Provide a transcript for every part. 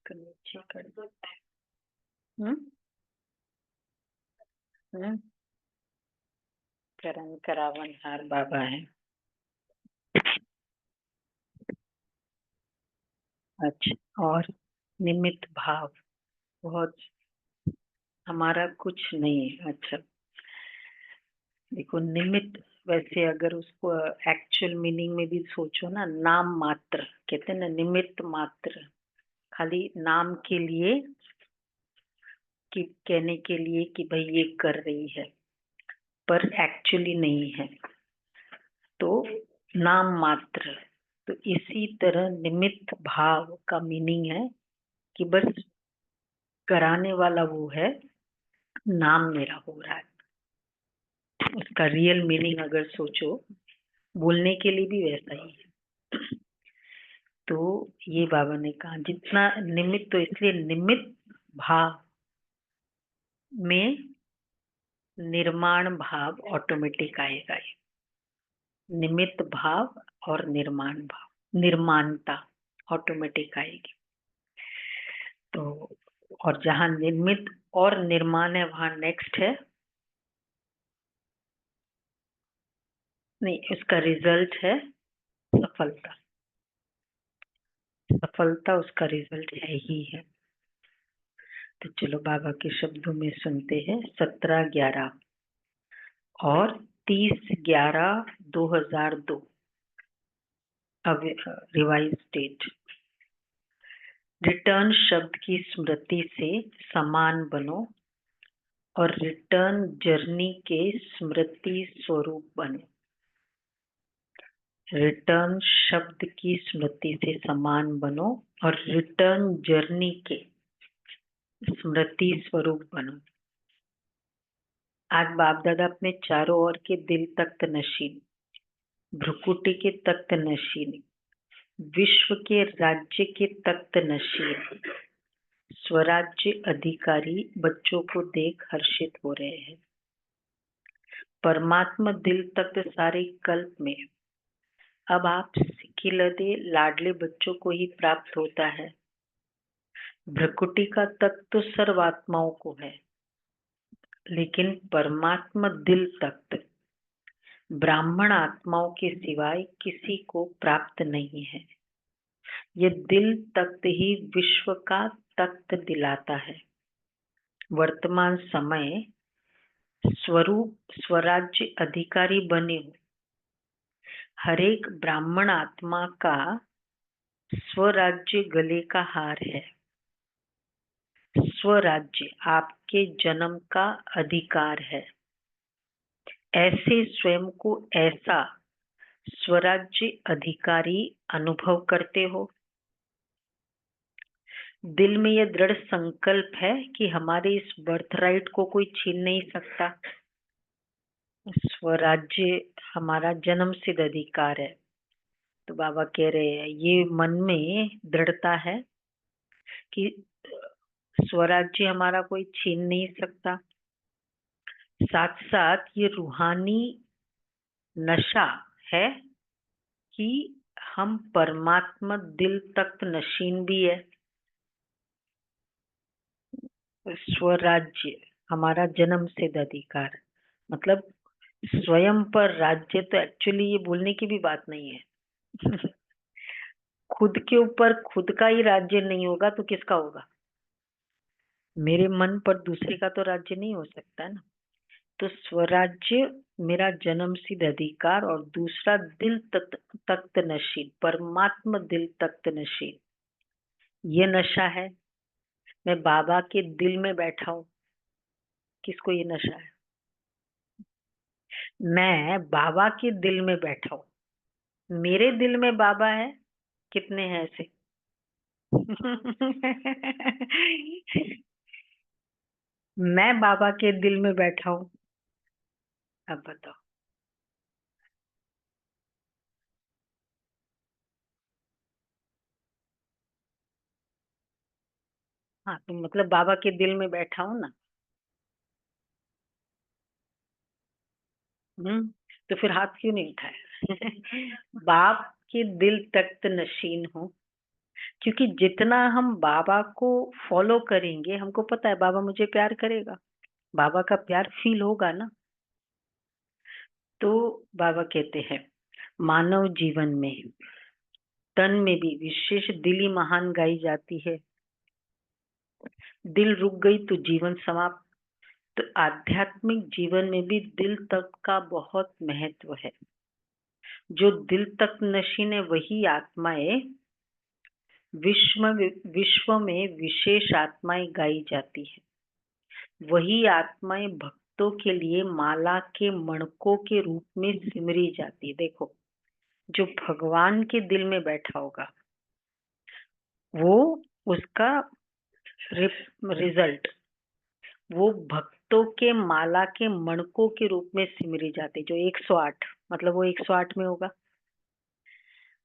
इसको नीचे कर देते हैं। करम करावनहार बाबा है। अच्छा, और निमित्त भाव बहुत हमारा कुछ नहीं है। अच्छा, देखो निमित्त, वैसे अगर उसको एक्चुअल मीनिंग में भी सोचो ना, नाम मात्र कहते हैं ना, निमित्त मात्र, खाली नाम के लिए, कि कहने के लिए कि भाई ये कर रही है, पर एक्चुअली नहीं है, तो नाम मात्र। तो इसी तरह निमित्त भाव का मीनिंग है कि बस कराने वाला वो है, नाम मेरा हो रहा है। उसका रियल मीनिंग अगर सोचो, बोलने के लिए भी वैसा ही है। तो ये बाबा ने कहा जितना निमित्त, तो इसलिए निमित्त भाव में निर्माण भाव ऑटोमेटिक आएगा। निमित्त भाव और निर्माण भाव, निर्माणता ऑटोमेटिक आएगी। तो और जहां निमित्त और निर्माण है, वहां नेक्स्ट है, नहीं, उसका रिजल्ट है सफलता। सफलता उसका रिजल्ट है ही है। तो चलो बाबा के शब्दों में सुनते हैं। 17/11 और 30/11/2002 रिवाइज डेट। रिटर्न शब्द की स्मृति से समान बनो और रिटर्न जर्नी के स्मृति स्वरूप बनो। रिटर्न शब्द की स्मृति से समान बनो और रिटर्न जर्नी के स्मृति स्वरूप बनो। आज बाप दादा अपने चारों ओर के दिल तख्त नशीन, भ्रुकुटी के तख्त नशीन, विश्व के राज्य के तख्त नशीन, स्वराज्य अधिकारी बच्चों को देख हर्षित हो रहे हैं। परमात्मा दिल तख्त सारे कल्प में अब आप सिखिलदे लाडले बच्चों को ही प्राप्त होता है। भ्रकुटी का तख्त तो सर्व आत्माओं को है, लेकिन परमात्मा दिल तख्त ब्राह्मण आत्माओं के सिवाय किसी को प्राप्त नहीं है। ये दिल तख्त ही विश्व का तख्त दिलाता है। वर्तमान समय स्वरूप स्वराज्य अधिकारी बने हो। हर एक ब्राह्मण आत्मा का स्वराज्य गले का हार है। स्वराज्य आपके जन्म का अधिकार है। ऐसे स्वयं को ऐसा स्वराज्य अधिकारी अनुभव करते हो। दिल में यह दृढ़ संकल्प है कि हमारे इस बर्थराइट को कोई छीन नहीं सकता। स्वराज्य हमारा जन्म सिद्ध अधिकार है। तो बाबा कह रहे हैं ये मन में दृढ़ता है कि स्वराज्य हमारा कोई छीन नहीं सकता। साथ साथ ये रूहानी नशा है कि हम परमात्मा दिल तख्त नशीन भी है। स्वराज्य हमारा जन्म सिद्ध अधिकार, मतलब स्वयं पर राज्य, तो एक्चुअली ये बोलने की भी बात नहीं है। खुद के ऊपर खुद का ही राज्य नहीं होगा तो किसका होगा? मेरे मन पर दूसरे का तो राज्य नहीं हो सकता ना। तो स्वराज्य मेरा जन्म सिद्ध अधिकार, और दूसरा दिल तख्त नशीन, परमात्मा दिल तख्त नशीन, ये नशा है। मैं बाबा के दिल में बैठा हूँ। किसको ये नशा है? मैं बाबा के दिल में बैठा हूँ। मेरे दिल में बाबा है। कितने हैं ऐसे? मैं बाबा के दिल में बैठा हूँ। अब बताओ। हाँ, तो मतलब बाबा के दिल में बैठा हूँ ना। तो फिर हाथ क्यों नहीं उठाया? बाप के दिल तख्त नशीन हूँ। क्योंकि जितना हम बाबा को फॉलो करेंगे, हमको पता है बाबा मुझे प्यार करेगा, बाबा का प्यार फील होगा ना। तो बाबा कहते हैं मानव जीवन में तन में भी विशेष दिली महान गाई जाती है। दिल रुक गई तो जीवन समाप्त। तो आध्यात्मिक जीवन में भी दिल तक का बहुत महत्व है। जो दिल तक नशीन है वही आत्माएं विश्व में विशेष आत्माएं गाई जाती है। वही आत्माएं भक्तों के लिए माला के मणकों के रूप में सिमरी जाती है। देखो, जो भगवान के दिल में बैठा होगा वो उसका रिजल्ट वो भक्तों के माला के मणकों के रूप में सिमरी जाती, जो 108 मतलब वो 108 में होगा।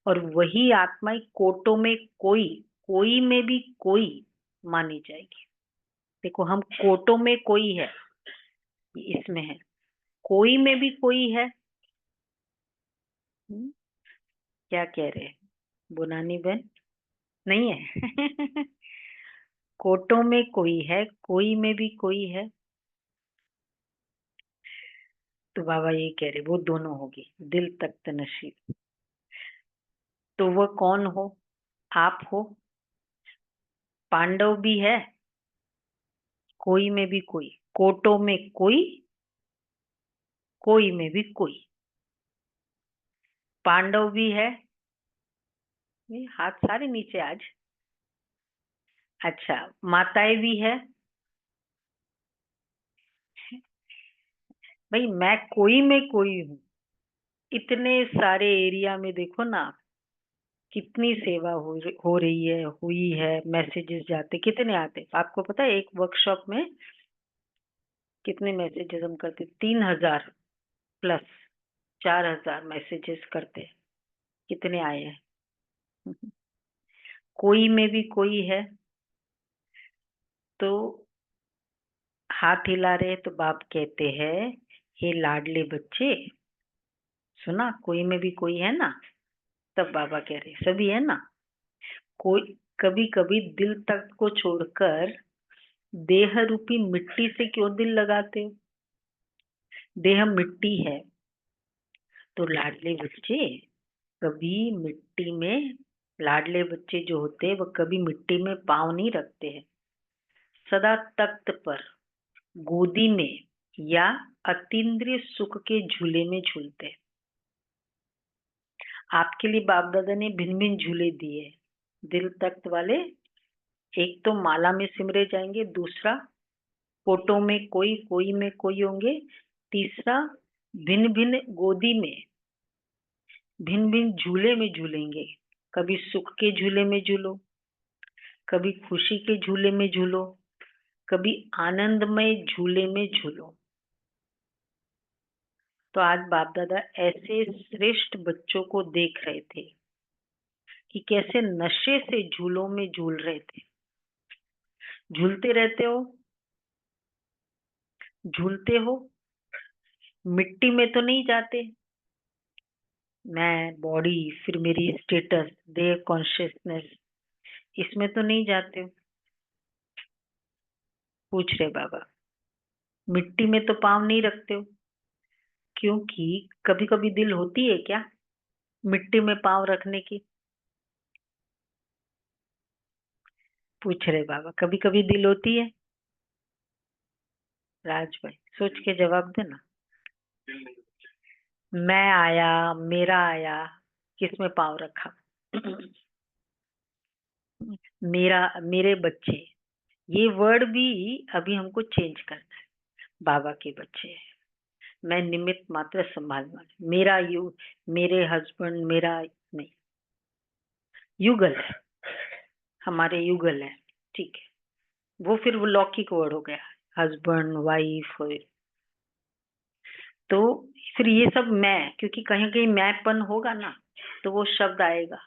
और वही आत्माएं कोटों में कोई में भी कोई मानी जाएगी। देखो, हम कोटों में कोई है, इसमें है, कोई में भी कोई है। क्या कह रहे हैं बुनानी बहन? नहीं है। कोटों में कोई है, कोई में भी कोई है। तो बाबा ये कह रहे वो दोनों होगी, दिल तख्त नशीब। तो वह कौन हो? आप हो। पांडव भी है, कोई में भी कोई, कोटों में कोई में भी कोई। पांडव भी है। ये हाथ सारे नीचे आज। अच्छा, माताएं भी है। भाई मैं कोई में कोई हूँ। इतने सारे एरिया में देखो ना, कितनी सेवा हो रही है, हुई है। मैसेजेस जाते कितने आते, आपको पता है? एक वर्कशॉप में कितने मैसेजेस हम करते? 3000 प्लस 4000 मैसेजेस करते। कितने आए हैं? कोई में भी कोई है। तो हाथ हिला रहे तो बाप कहते हैं हे लाडले बच्चे, सुना? कोई में भी कोई है ना। तब बाबा कह रहे सभी है ना। कोई कभी कभी दिल तक को छोड़कर देह रूपी मिट्टी से क्यों दिल लगाते हो? देह मिट्टी है। तो लाडले बच्चे कभी मिट्टी में, लाडले बच्चे जो होते हैं वो कभी मिट्टी में पाँव नहीं रखते हैं। सदा तख्त पर, गोदी में या अतीन्द्रिय सुख के झूले में झूलते हैं। आपके लिए बाप दादा ने भिन्न भिन्न झूले दिए। दिल तख्त वाले एक तो माला में सिमरे जाएंगे, दूसरा फोटो में कोई में कोई होंगे, तीसरा भिन्न भिन्न गोदी में, भिन्न भिन्न झूले में झूलेंगे। कभी सुख के झूले में झूलो, कभी खुशी के झूले में झूलो, कभी आनंदमय झूले में झूलो। तो आज बाप दादा ऐसे श्रेष्ठ बच्चों को देख रहे थे कि कैसे नशे से झूलों में झूल रहे थे। झूलते रहते हो, झूलते हो, मिट्टी में तो नहीं जाते। मैं बॉडी, फिर मेरी स्टेटस, देह कॉन्शियसनेस, इसमें तो नहीं जाते हो। पूछ रहे बाबा, मिट्टी में तो पाँव नहीं रखते हो, क्योंकि कभी कभी दिल होती है क्या मिट्टी में पाँव रखने की? पूछ रहे बाबा, कभी कभी दिल होती है? राज भाई सोच के जवाब देना। मैं आया, मेरा आया, किसमें पाँव रखा? मेरा, मेरे बच्चे, ये वर्ड भी अभी हमको चेंज करना है। बाबा के बच्चे हैं, मैं निमित्त मात्र संभालने वाली, मेरा मेरे हस्बैंड, मेरा नहीं, युगल है, हमारे युगल है। ठीक है, वो फिर वो लौकिक वर्ड हो गया, हस्बैंड वाइफ। तो फिर ये सब मैं, क्योंकि कहीं कहीं मैंपन होगा ना, तो वो शब्द आएगा,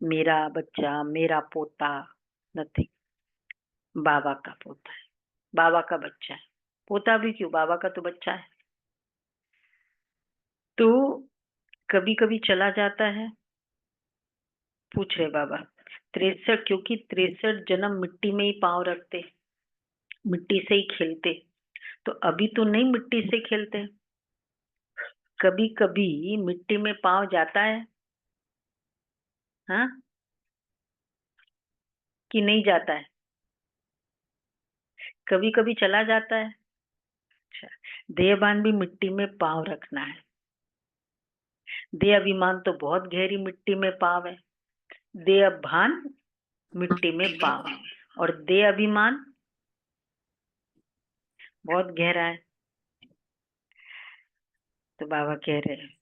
मेरा बच्चा, मेरा पोता, नथिंग। बाबा का पोता है, बाबा का बच्चा है। पोता भी क्यों, बाबा का तो बच्चा है। तो कभी कभी चला जाता है। पूछ रहे बाबा, 63, क्योंकि 63 जन्म मिट्टी में ही पाँव रखते, मिट्टी से ही खेलते, तो अभी तो नहीं मिट्टी से खेलते, कभी कभी मिट्टी में पाँव जाता है, हाँ कि नहीं जाता है, कभी कभी चला जाता है। अच्छा, देहभान भी मिट्टी में पाँव रखना है। देह अभिमान तो बहुत गहरी मिट्टी में पाँव है, देह भान मिट्टी में पाँव, और देह अभिमान बहुत गहरा है। तो बाबा कह रहे हैं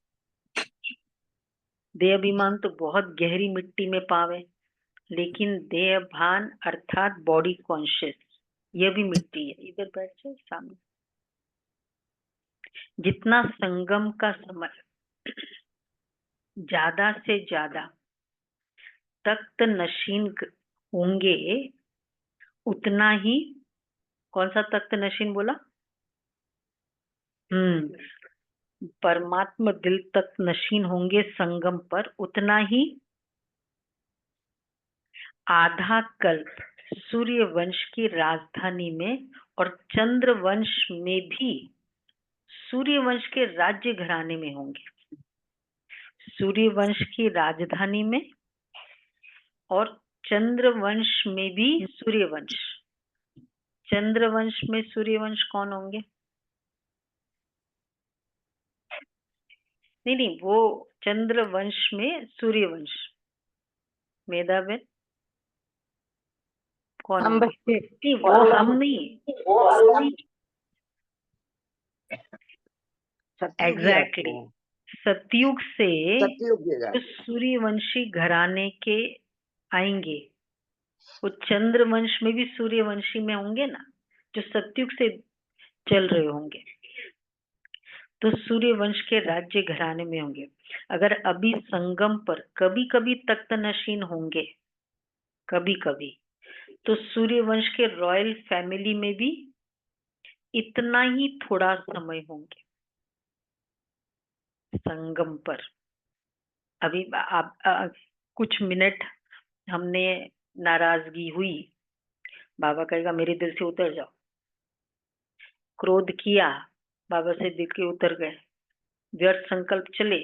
देह अभिमान तो बहुत गहरी मिट्टी में पाँव है, लेकिन देह भान अर्थात बॉडी कॉन्शियस यह भी मिट्टी है। इधर बैठ जाओ सामने। जितना संगम का समय ज्यादा से ज्यादा तख्त नशीन होंगे, उतना ही, कौन सा तख्त नशीन बोला? परमात्मा दिल तक नशीन होंगे संगम पर, उतना ही आधा कल्प सूर्य वंश की राजधानी में और चंद्र वंश में भी सूर्य वंश के राज्य घराने में होंगे। सूर्य वंश की राजधानी में और चंद्र वंश में भी सूर्य वंश। चंद्र वंश में सूर्य वंश कौन होंगे? नहीं नहीं, वो चंद्र वंश में सूर्य वंश मेधा बेन कौन हम होंगे? बच्चे नहीं, वो हम नहीं। एग्जैक्टली सतयुग से जो सूर्यवंशी घराने के आएंगे, वो चंद्रवंश में भी सूर्यवंशी में होंगे ना, जो सतयुग से चल रहे होंगे, तो सूर्यवंश के राज्य घराने में होंगे। अगर अभी संगम पर कभी कभी तख्त नशीन होंगे, कभी कभी, तो सूर्यवंश के रॉयल फैमिली में भी इतना ही थोड़ा समय होंगे संगम पर। अभी आप कुछ मिनट हमने नाराजगी हुई, बाबा कहेगा मेरे दिल से उतर जाओ। क्रोध किया, बाबा से दिल के उतर गए। व्यर्थ संकल्प चले,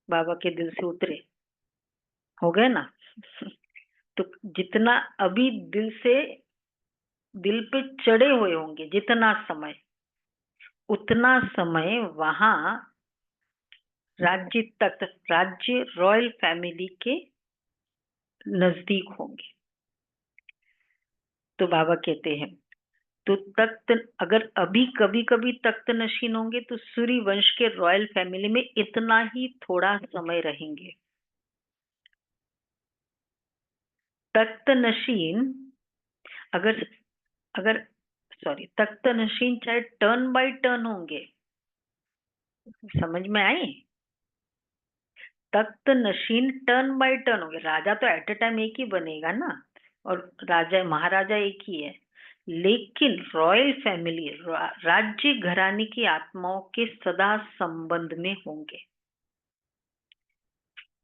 बाबा के दिल से उतरे, हो गए ना। तो जितना अभी दिल पे चढ़े हुए होंगे, जितना समय, उतना समय वहां राज्य तक, राज्य रॉयल फैमिली के नजदीक होंगे। तो बाबा कहते हैं तो तख्त, अगर अभी कभी कभी तख्त नशीन होंगे तो सूर्य वंश के रॉयल फैमिली में इतना ही थोड़ा समय रहेंगे। तख्त नशीन अगर अगर सॉरी, तख्त नशीन चाहे टर्न बाय टर्न होंगे, समझ में आए? तख्त नशीन टर्न बाय टर्न होंगे। राजा तो एट ए टाइम एक ही बनेगा ना, और राजा महाराजा एक ही है, लेकिन रॉयल फैमिली, राज्य घराने की आत्माओं के सदा संबंध में होंगे।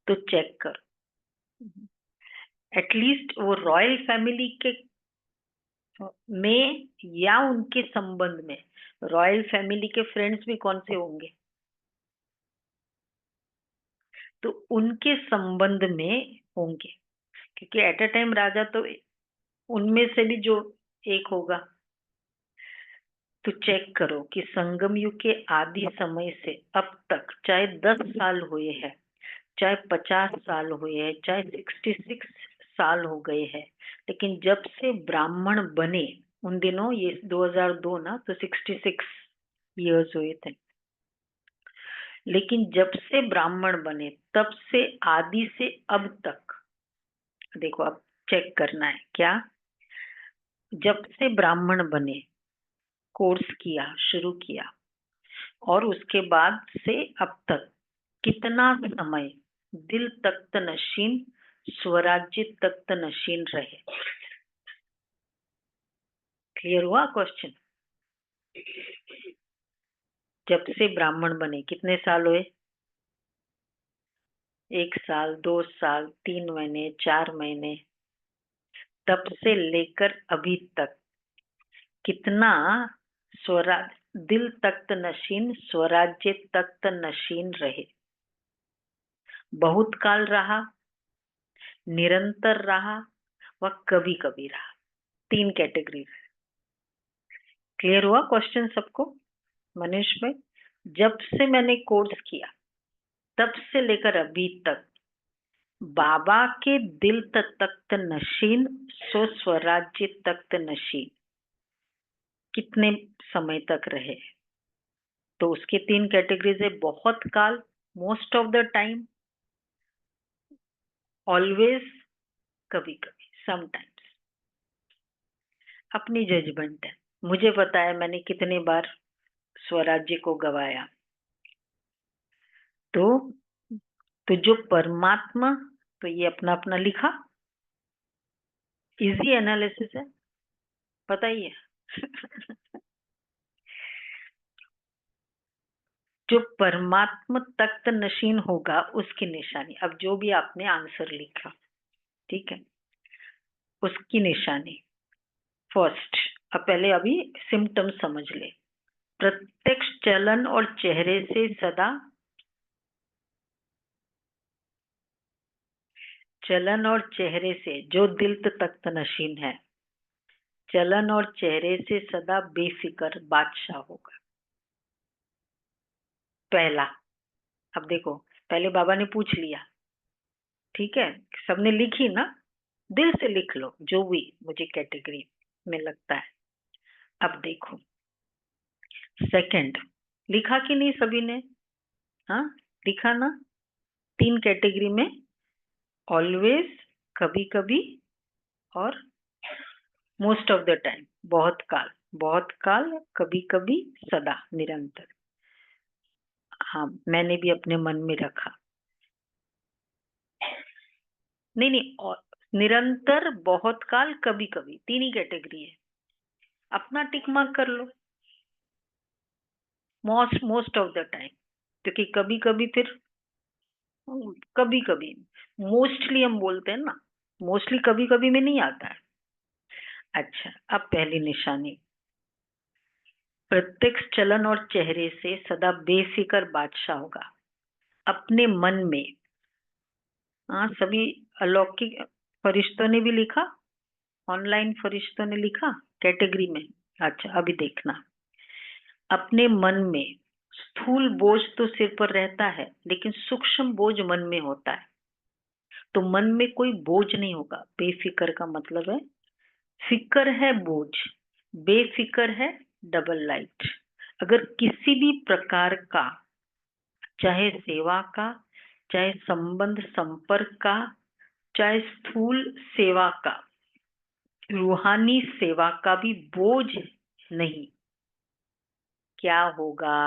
तो चेक करो, एटलीस्ट वो रॉयल फैमिली के में या उनके संबंध में, रॉयल फैमिली के फ्रेंड्स भी कौन से होंगे? तो उनके संबंध में होंगे, क्योंकि एट अ टाइम राजा तो उनमें से भी जो एक होगा। तो चेक करो कि संगम युग के आदि समय से अब तक चाहे 10 साल हुए हैं, चाहे 50 साल हुए हैं, चाहे 66 साल हो गए हैं, लेकिन जब से ब्राह्मण बने, उन दिनों ये 2002 ना, तो 66 इयर्स हुए थे, लेकिन जब से ब्राह्मण बने तब से आदि से अब तक, देखो अब चेक करना है क्या, जब से ब्राह्मण बने, कोर्स किया, शुरू किया, और उसके बाद से अब तक कितना समय दिल तख्त नशीन, स्वराज्य तख्त नशीन रहे? क्लियर हुआ क्वेश्चन? जब से ब्राह्मण बने कितने साल हुए? 1 साल, 2 साल, 3 महीने, 4 महीने, तब से लेकर अभी तक कितना स्वराज दिल तख्त नशीन स्वराज्य तख्त नशीन रहे। बहुत काल रहा, निरंतर रहा व कभी कभी रहा। 3 कैटेगरी। क्लियर हुआ क्वेश्चन सबको? मनीष भाई, जब से मैंने कोर्स किया तब से लेकर अभी तक बाबा के दिल तख्त नशीन सो स्वराज्य तख्त नशीन कितने समय तक रहे? तो उसके 3 कैटेगरीज है। बहुत काल, most of the time, always, कभी कभी, समटाइम्स। अपनी जजमेंट है। मुझे पता है मैंने कितने बार स्वराज्य को गवाया। तो जो परमात्मा, तो ये अपना अपना लिखा। इजी एनालिसिस है, पता ही है। जो परमात्मा तख्त नशीन होगा उसकी निशानी, अब जो भी आपने आंसर लिखा, ठीक है, उसकी निशानी फर्स्ट। अब पहले अभी सिम्टम समझ ले। प्रत्यक्ष चलन और चेहरे से सदा, चलन और चेहरे से, जो दिल तख्त नशीन है, चलन और चेहरे से सदा बेफिक्र बादशाह होगा। पहला। अब देखो, पहले बाबा ने पूछ लिया, ठीक है, सबने लिखी ना, दिल से लिख लो जो भी मुझे कैटेगरी में लगता है। अब देखो सेकंड, लिखा कि नहीं सभी ने? हाँ, लिखा ना? 3 कैटेगरी में, ऑलवेज, कभी कभी, और मोस्ट ऑफ द टाइम, बहुत काल, बहुत काल, कभी कभी, सदा, निरंतर। हाँ, मैंने भी अपने मन में रखा। नहीं नहीं, और निरंतर, बहुत काल, कभी कभी, 3 ही कैटेगरी है। अपना टिक मार्क कर लो। मोस्ट ऑफ द टाइम, क्योंकि कभी कभी फिर, कभी कभी, मोस्टली हम बोलते हैं ना, मोस्टली कभी कभी में नहीं आता है। अच्छा, अब पहली निशानी, प्रत्यक्ष चलन और चेहरे से सदा बेफिक्र बादशाह होगा। अपने मन में। हाँ, सभी अलौकिक फरिश्तों ने भी लिखा, ऑनलाइन फरिश्तों ने लिखा कैटेगरी में। अच्छा, अभी देखना, अपने मन में स्थूल बोझ तो सिर पर रहता है, लेकिन सूक्ष्म बोझ मन में होता है। तो मन में कोई बोझ नहीं होगा। बेफिक्र का मतलब है, फिक्र है बोझ, बेफिक्र है डबल लाइट। अगर किसी भी प्रकार का, चाहे सेवा का, चाहे संबंध संपर्क का, चाहे स्थूल सेवा का, रूहानी सेवा का भी बोझ नहीं, क्या होगा,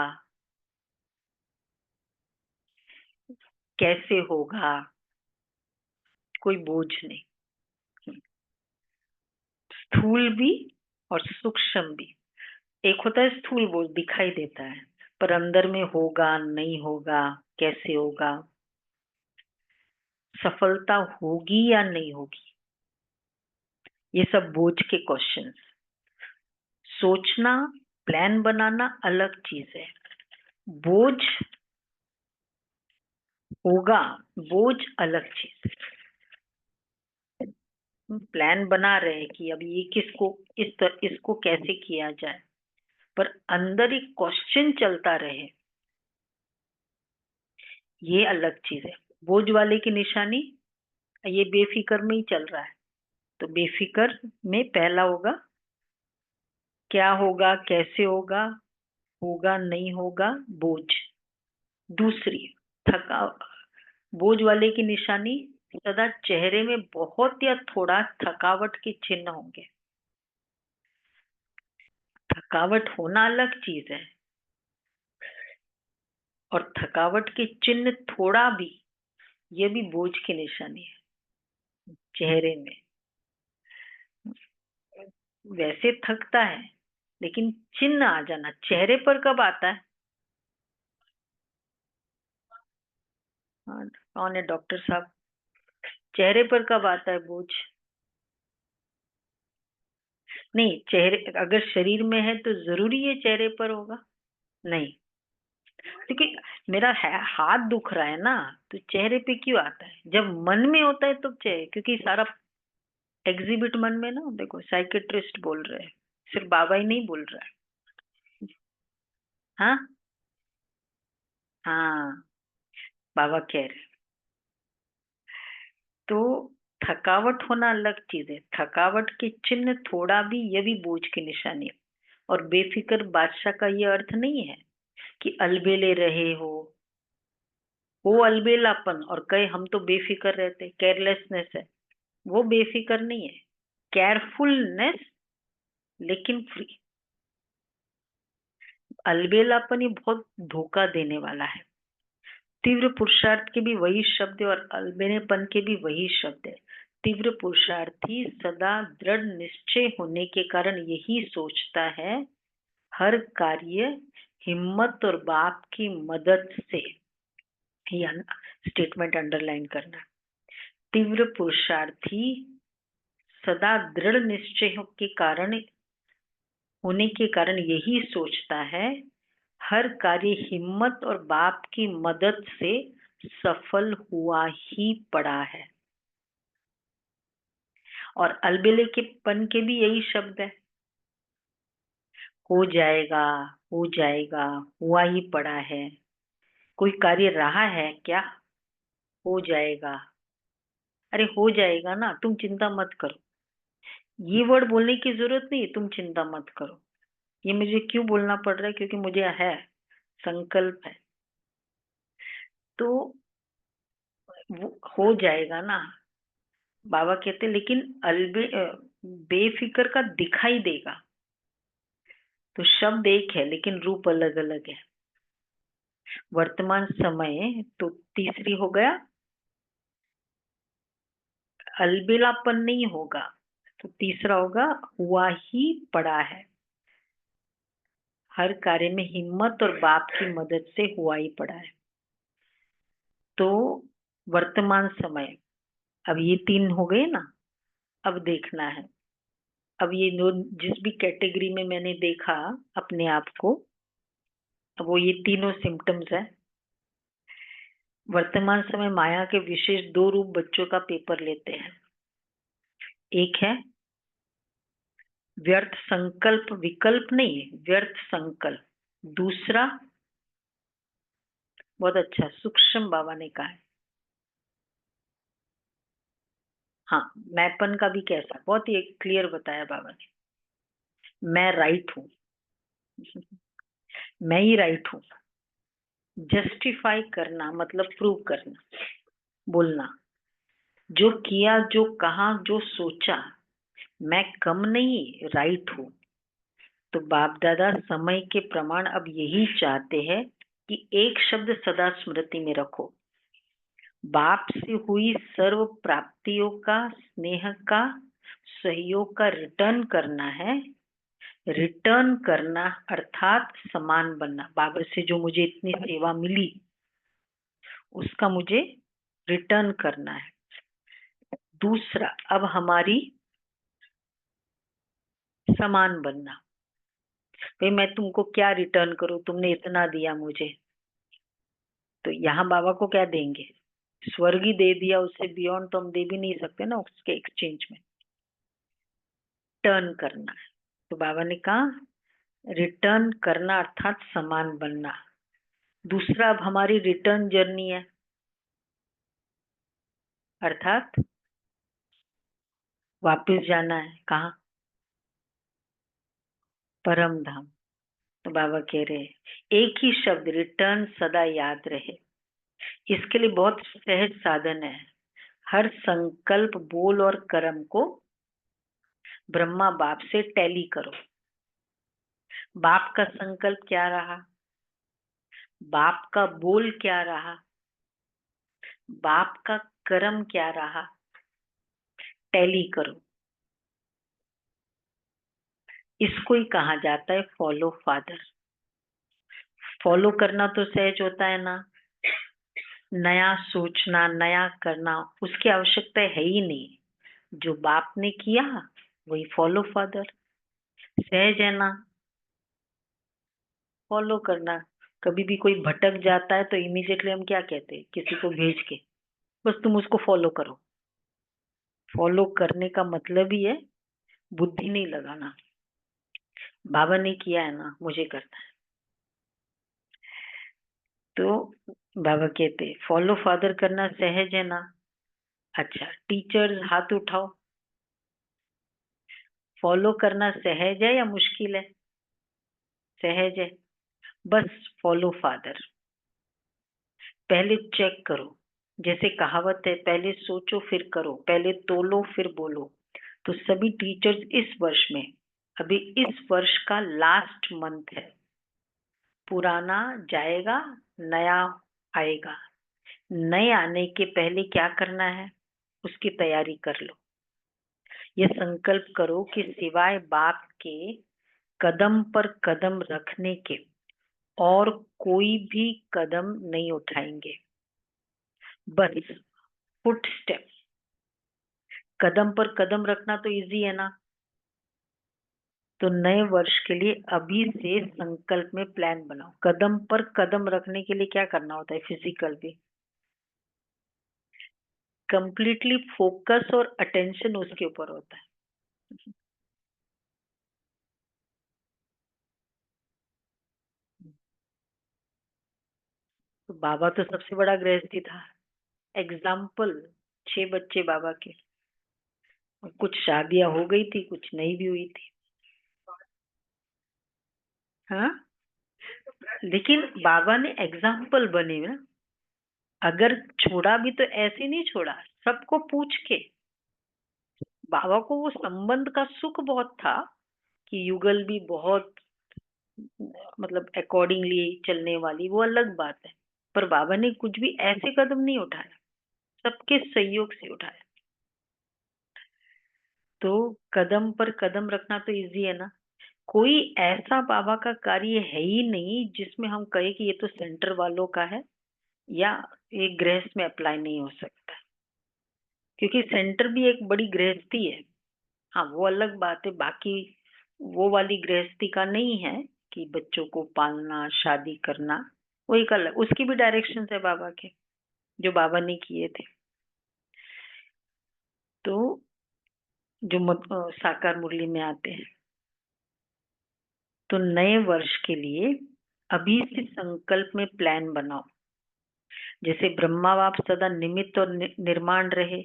कैसे होगा, कोई बोझ नहीं। स्थूल भी और सूक्ष्म भी। एक होता है स्थूल बोझ, दिखाई देता है, पर अंदर में होगा नहीं होगा, कैसे होगा, सफलता होगी या नहीं होगी, ये सब बोझ के क्वेश्चन। सोचना, प्लान बनाना अलग चीज है, बोझ होगा, बोझ अलग चीज है। प्लान बना रहे हैं कि अब ये किसको, इसको कैसे किया जाए, पर अंदर एक क्वेश्चन चलता रहे, ये अलग चीज है। बोझ वाले की निशानी, ये बेफिक्र में ही चल रहा है, तो बेफिक्र में पहला होगा, क्या होगा, कैसे होगा, होगा नहीं होगा, बोझ। दूसरी, थका, बोझ वाले की निशानी, सदा चेहरे में बहुत या थोड़ा थकावट के चिन्ह होंगे। थकावट होना अलग चीज है, और थकावट के चिन्ह थोड़ा भी, ये भी बोझ की निशानी है चेहरे में। वैसे थकता है, लेकिन चिन्ह आ जाना चेहरे पर कब आता है? हाँ, कौन है डॉक्टर साहब? चेहरे पर कब आता है बोझ? नहीं, चेहरे अगर शरीर में है तो जरूरी है चेहरे पर होगा? नहीं, क्योंकि मेरा हाथ दुख रहा है ना, तो चेहरे पे क्यों आता है? जब मन में होता है तो चेहरे, क्योंकि सारा एग्जिबिट मन में ना। देखो साइकेट्रिस्ट बोल रहे हैं, सिर्फ बाबा ही नहीं बोल रहा है। हाँ हाँ, बाबा कह रहे। तो थकावट होना अलग चीज है। थकावट के चिन्ह थोड़ा भी, ये भी बोझ की निशानी है। और बेफिक्र बादशाह का ये अर्थ नहीं है कि अलबेले रहे हो, वो अलबेलापन और कहे हम तो बेफिक्र रहते, केयरलेसनेस है। वो बेफिक्र नहीं है, केयरफुलनेस, लेकिन फ्री। अलबेलापन ही बहुत धोखा देने वाला है। तीव्र पुरुषार्थ के भी वही शब्द है और अलबेलेपन के भी वही शब्द है। तीव्र पुरुषार्थी सदा दृढ़ निश्चय होने के कारण यही सोचता है, हर कार्य हिम्मत और बाप की मदद से। यह स्टेटमेंट अंडरलाइन करना। तीव्र पुरुषार्थी सदा दृढ़ निश्चय के कारण होने के कारण यही सोचता है, हर कार्य हिम्मत और बाप की मदद से सफल हुआ ही पड़ा है। और अलबेले के पन के भी यही शब्द है, हो जाएगा, हो जाएगा, हुआ ही पड़ा है। कोई कार्य रहा है क्या? हो जाएगा। अरे हो जाएगा ना, तुम चिंता मत करो। ये वर्ड बोलने की जरूरत नहीं है, तुम चिंता मत करो। ये मुझे क्यों बोलना पड़ रहा है? क्योंकि मुझे है, संकल्प है। तो वो हो जाएगा ना, बाबा कहते, लेकिन बेफिक्र का दिखाई देगा। तो शब्द एक है लेकिन रूप अलग अलग है। वर्तमान समय तो तीसरी हो गया, अलबेलापन नहीं होगा। तो तीसरा होगा, हुआ ही पड़ा है। हर कार्य में हिम्मत और बाप की मदद से हुआ ही पड़ा है। तो वर्तमान समय, अब ये तीन हो गए ना। अब देखना है, अब ये जिस भी कैटेगरी में मैंने देखा अपने आप को, अब वो ये तीनों सिम्टम्स है। वर्तमान समय माया के विशेष दो रूप बच्चों का पेपर लेते हैं। एक है व्यर्थ संकल्प, विकल्प नहीं है, व्यर्थ संकल्प। दूसरा, बहुत अच्छा सूक्ष्म बाबा ने कहा है। हाँ, मैंपन का भी कैसा बहुत ही क्लियर बताया बाबा ने। मैं राइट हूँ, मैं ही राइट हूँ। जस्टिफाई करना मतलब प्रूव करना, बोलना। जो किया, जो कहा, जो सोचा, मैं कम नहीं, राइट हूँ। तो बाप दादा समय के प्रमाण अब यही चाहते हैं कि एक शब्द सदा स्मृति में रखो, बाप से हुई सर्व प्राप्तियों का, स्नेह का, सहयोग का रिटर्न करना है। रिटर्न करना अर्थात समान बनना। बाबा से जो मुझे इतनी सेवा मिली उसका मुझे रिटर्न करना है। दूसरा, अब हमारी समान बनना। भाई मैं तुमको क्या रिटर्न करूं, तुमने इतना दिया मुझे, तो यहाँ बाबा को क्या देंगे? स्वर्ग ही दे दिया, उससे बियॉन्ड तो हम दे भी नहीं सकते ना उसके एक्सचेंज में। टर्न करना है। तो बाबा ने कहा रिटर्न करना अर्थात समान बनना। दूसरा, अब हमारी रिटर्न जर्नी है, अर्थात वापस जाना है। कहाँ? परम धाम। तो बाबा कह रहे हैं एक ही शब्द रिटर्न सदा याद रहे। इसके लिए बहुत सहज साधन है। हर संकल्प, बोल और कर्म को ब्रह्मा बाप से टैली करो। बाप का संकल्प क्या रहा, बाप का बोल क्या रहा, बाप का कर्म क्या रहा, टैली करो। इसको ही कहा जाता है फॉलो फादर। फॉलो करना तो सहज होता है ना, नया सोचना, नया करना, उसकी आवश्यकता है ही नहीं। जो बाप ने किया वही फॉलो फादर। सहज है ना, फॉलो करना। कभी भी कोई भटक जाता है तो इमीडिएटली हम क्या कहते हैं, किसी को भेज के बस तुम उसको फॉलो करो। फॉलो करने का मतलब ही है बुद्धि नहीं लगाना। बाबा ने किया है ना, मुझे करना है। तो बाबा कहते फॉलो फादर करना सहज है ना। अच्छा, टीचर्स हाथ उठाओ। फॉलो करना सहज है या मुश्किल है? सहज है। बस फॉलो फादर। पहले चेक करो, जैसे कहावत है, पहले सोचो फिर करो, पहले तोलो फिर बोलो। तो सभी टीचर्स इस वर्ष में, अभी इस वर्ष का लास्ट मंथ है, पुराना जाएगा, नया आएगा। नए आने के पहले क्या करना है, उसकी तैयारी कर लो। ये संकल्प करो कि सिवाय बाप के कदम पर कदम रखने के और कोई भी कदम नहीं उठाएंगे। बस फुट स्टेप। कदम पर कदम रखना तो इजी है ना। तो नए वर्ष के लिए अभी से संकल्प में प्लान बनाओ। कदम पर कदम रखने के लिए क्या करना होता है, फिजिकल भी कंप्लीटली फोकस और अटेंशन उसके ऊपर होता है। तो बाबा तो सबसे बड़ा गृहस्थी था। एग्जाम्पल, 6 बच्चे बाबा के, और कुछ शादियां हो गई थी, कुछ नहीं भी हुई थी। हाँ, लेकिन बाबा ने एग्जाम्पल बने ना। अगर छोड़ा भी तो ऐसे नहीं छोड़ा, सबको पूछ के। बाबा को वो संबंध का सुख बहुत था कि युगल भी बहुत, मतलब अकॉर्डिंगली चलने वाली, वो अलग बात है। पर बाबा ने कुछ भी ऐसे कदम नहीं उठाया, सबके सहयोग से उठाया। तो कदम पर कदम रखना तो इजी है ना। कोई ऐसा बाबा का कार्य है ही नहीं जिसमें हम कहे कि ये तो सेंटर वालों का है या ये गृहस्थ में अप्लाई नहीं हो सकता। क्योंकि सेंटर भी एक बड़ी गृहस्थी है। हाँ, वो अलग बात है। बाकी वो वाली गृहस्थी का नहीं है कि बच्चों को पालना, शादी करना, वो एक अलग, उसकी भी डायरेक्शन है बाबा के, जो बाबा ने किए थे। तो जो साकार मुरली में आते हैं। तो नए वर्ष के लिए अभी से संकल्प में प्लान बनाओ। जैसे ब्रह्मा बाप सदा निमित्त और निर्माण रहे,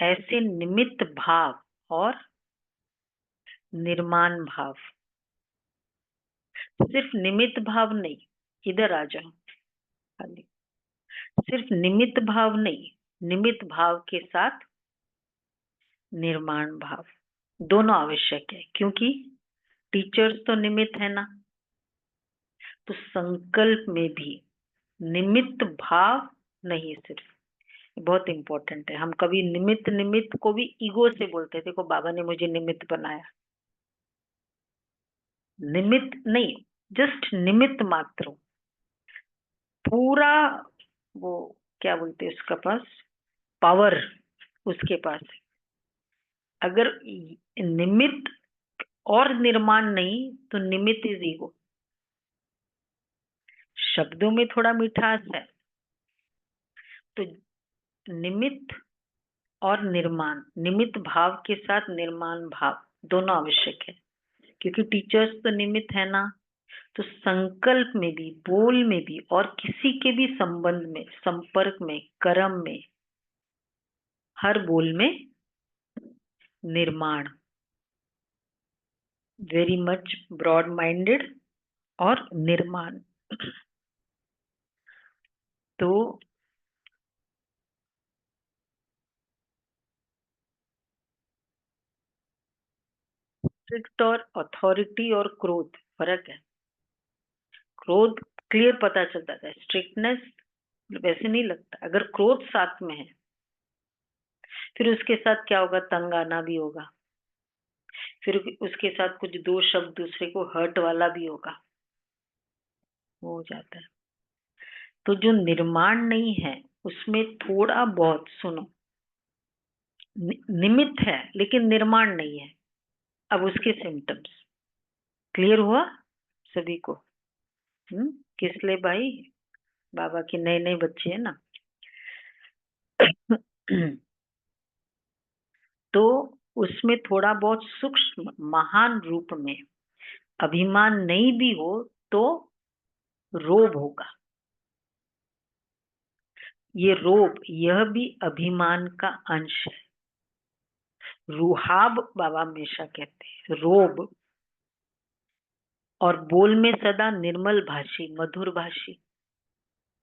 ऐसे निमित्त भाव और निर्माण भाव। सिर्फ निमित्त भाव नहीं, इधर आ जाओ खाली। सिर्फ निमित्त भाव नहीं, निमित्त भाव के साथ निर्माण भाव, दोनों आवश्यक है। क्योंकि टीचर्स तो निमित्त है ना। तो संकल्प में भी निमित्त भाव नहीं, सिर्फ बहुत इंपॉर्टेंट है। हम कभी निमित्त निमित्त को भी ईगो से बोलते हैं, देखो बाबा ने मुझे निमित्त बनाया। निमित्त नहीं, जस्ट निमित्त मात्र। पूरा वो क्या बोलते हैं उसका पास, पावर उसके पास है। अगर निमित्त और निर्माण नहीं तो निमित्त इज ईगो। शब्दों में थोड़ा मिठास है। तो निमित्त और निर्माण, निमित्त भाव के साथ निर्माण भाव, दोनों आवश्यक है। क्योंकि टीचर्स तो निमित्त है ना। तो संकल्प में भी, बोल में भी, और किसी के भी संबंध में, संपर्क में, कर्म में, हर बोल में निर्माण, वेरी मच ब्रॉड माइंडेड, और निर्माण। तो स्ट्रिक्ट और अथॉरिटी और क्रोध फर्क है। क्रोध क्लियर पता चलता है, स्ट्रिक्टनेस वैसे नहीं लगता। अगर क्रोध साथ में है फिर उसके साथ क्या होगा, तंग आना भी होगा। फिर उसके साथ कुछ दो शब्द दूसरे को हर्ट वाला भी होगा, वो हो जाता है। तो जो निर्माण नहीं है उसमें थोड़ा बहुत, सुनो, निमित्त है लेकिन निर्माण नहीं है। अब उसके सिम्टम्स क्लियर हुआ सभी को? किस लिए भाई? बाबा के नए नए बच्चे हैं ना। तो उसमें थोड़ा बहुत सूक्ष्म महान रूप में अभिमान नहीं भी हो तो रोब होगा। ये रोब, यह भी अभिमान का अंश है। रुहाब बाबा हमेशा कहते हैं, रोब। और बोल में सदा निर्मल भाषी, मधुर भाषी।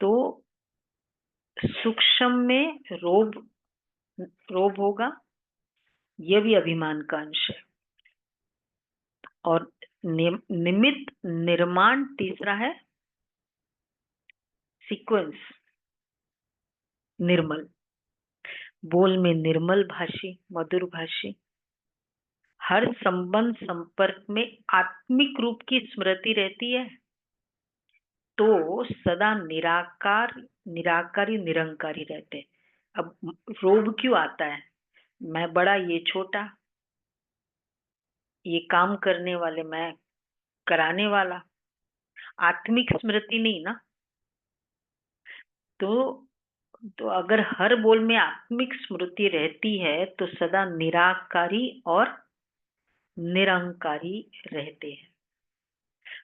तो सूक्ष्म में रोब, रोब होगा, यह भी अभिमान का अंश है। और निमित्त निर्माण तीसरा है, सीक्वेंस, निर्मल। बोल में निर्मल भाषी, मधुर भाषी। हर संबंध संपर्क में आत्मिक रूप की स्मृति रहती है तो सदा निराकार, निराकारी, निरंकारी रहते। अब रोब क्यों आता है? मैं बड़ा ये छोटा, ये काम करने वाले मैं कराने वाला, आत्मिक स्मृति नहीं ना। तो अगर हर बोल में आत्मिक स्मृति रहती है तो सदा निराकारी और निरंकारी रहते हैं।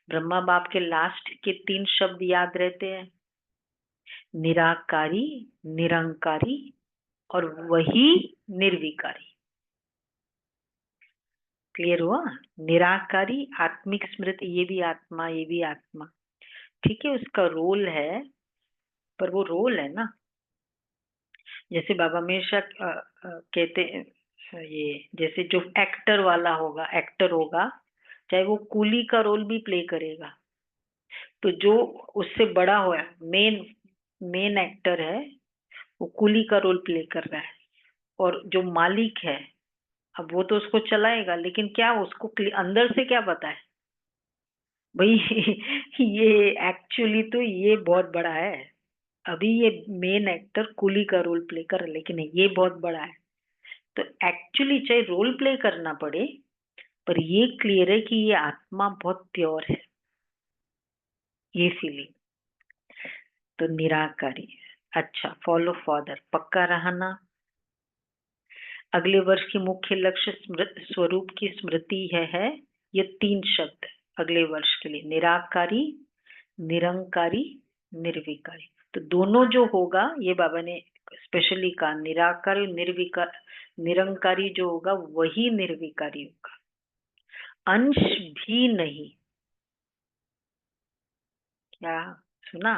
ब्रह्मा बाप के लास्ट के 3 शब्द याद रहते हैं, निराकारी, निरंकारी और वही निर्विकारी। क्लियर हुआ? निराकारी, आत्मिक स्मृति, ये भी आत्मा, ये भी आत्मा। ठीक है, उसका रोल है, पर वो रोल है ना। जैसे बाबा हमेशा कहते हैं, ये जैसे जो एक्टर वाला होगा, एक्टर होगा, चाहे वो कूली का रोल भी प्ले करेगा, तो जो उससे बड़ा हुआ मेन मेन एक्टर है, वो कूली का रोल प्ले कर रहा है। और जो मालिक है, अब वो तो उसको चलाएगा, लेकिन क्या उसको अंदर से क्या पता है भाई? ये एक्चुअली तो ये बहुत बड़ा है। अभी ये मेन एक्टर कूली का रोल प्ले कर रहा है, लेकिन ये बहुत बड़ा है। तो एक्चुअली चाहे रोल प्ले करना पड़े, पर ये क्लियर है कि ये आत्मा बहुत प्योर है, ये फीलिंग। तो निराकारी। अच्छा, फॉलो फादर, पक्का रहना। अगले वर्ष की मुख्य लक्ष्य स्वरूप की स्मृति है ये 3 शब्द अगले वर्ष के लिए, निराकारी, निरंकारी, निर्विकारी। तो दोनों जो होगा, ये बाबा ने स्पेशली कहा, निराकारी, निर्विकार, निरंकारी जो होगा वही निर्विकारी होगा, अंश भी नहीं। क्या सुना?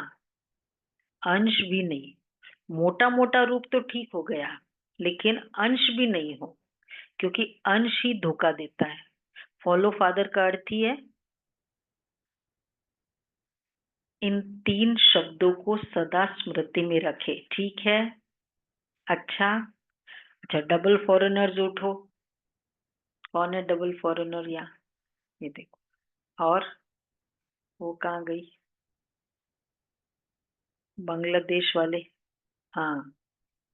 अंश भी नहीं। मोटा मोटा रूप तो ठीक हो गया, लेकिन अंश भी नहीं हो, क्योंकि अंश ही धोखा देता है। फॉलो फादर का अर्थ ही है इन 3 शब्दों को सदा स्मृति में रखे। ठीक है? अच्छा, डबल फॉरेनर्स उठो। कौन है डबल फॉरेनर? यहाँ ये देखो। और वो कहाँ गई? बांग्लादेश वाले। हाँ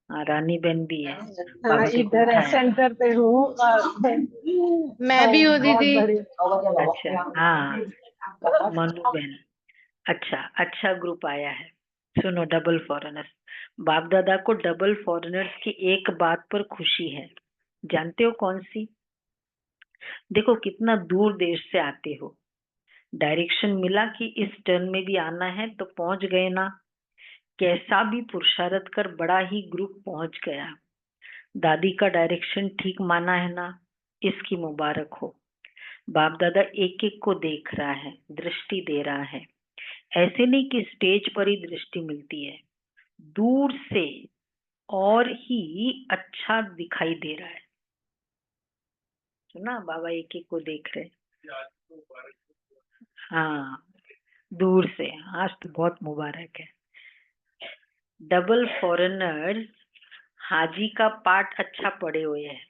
हाँ, रानी बहन भी है। बाबा देखो इधर उठाया। सेंटर पे हूँ। मैं भी हूँ दीदी। अच्छा, हाँ, मनु बहन। अच्छा अच्छा ग्रुप आया है। सुनो, डबल फॉरेनर्स। बाप दादा को डबल फॉरेनर्स की एक बात पर खुशी है, जानते हो कौन सी? देखो कितना दूर देश से आते हो, डायरेक्शन मिला कि इस टर्न में भी आना है तो पहुंच गए ना। कैसा भी पुरुषार्थ कर बड़ा ही ग्रुप पहुंच गया। दादी का डायरेक्शन ठीक माना है ना, इसकी मुबारक हो। बाप दादा एक एक को देख रहा है, दृष्टि दे रहा है। ऐसे नहीं कि स्टेज पर ही दृष्टि मिलती है, दूर से और ही अच्छा दिखाई दे रहा है। सुना, बाबा एक एक को देख रहे। हाँ, दूर से। आज तो बहुत मुबारक है। डबल फॉरेनर्स हाजी का पाठ अच्छा पढ़े हुए हैं।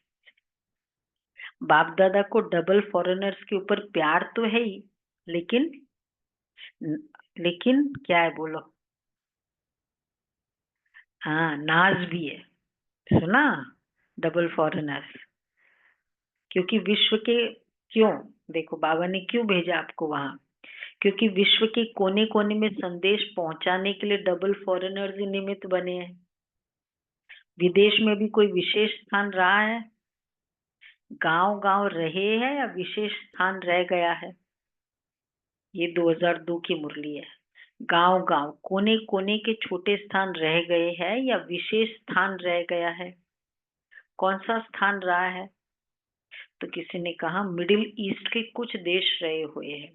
बाप दादा को डबल फॉरेनर्स के ऊपर प्यार तो है ही, लेकिन लेकिन क्या है बोलो? हाँ, नाज भी है, सुना, डबल फॉरेनर्स। क्योंकि विश्व के, क्यों, देखो बाबा ने क्यों भेजा आपको वहां, क्योंकि विश्व के कोने कोने में संदेश पहुंचाने के लिए डबल फॉरेनर्स ही निमित्त बने हैं। विदेश में भी कोई विशेष स्थान रहा है, गांव गांव रहे हैं या विशेष स्थान रह गया है? ये 2002 की मुरली है। गांव गांव कोने कोने के छोटे स्थान रह गए हैं या विशेष स्थान रह गया है? कौन सा स्थान रहा है? तो किसी ने कहा मिडिल ईस्ट के कुछ देश रहे हुए हैं,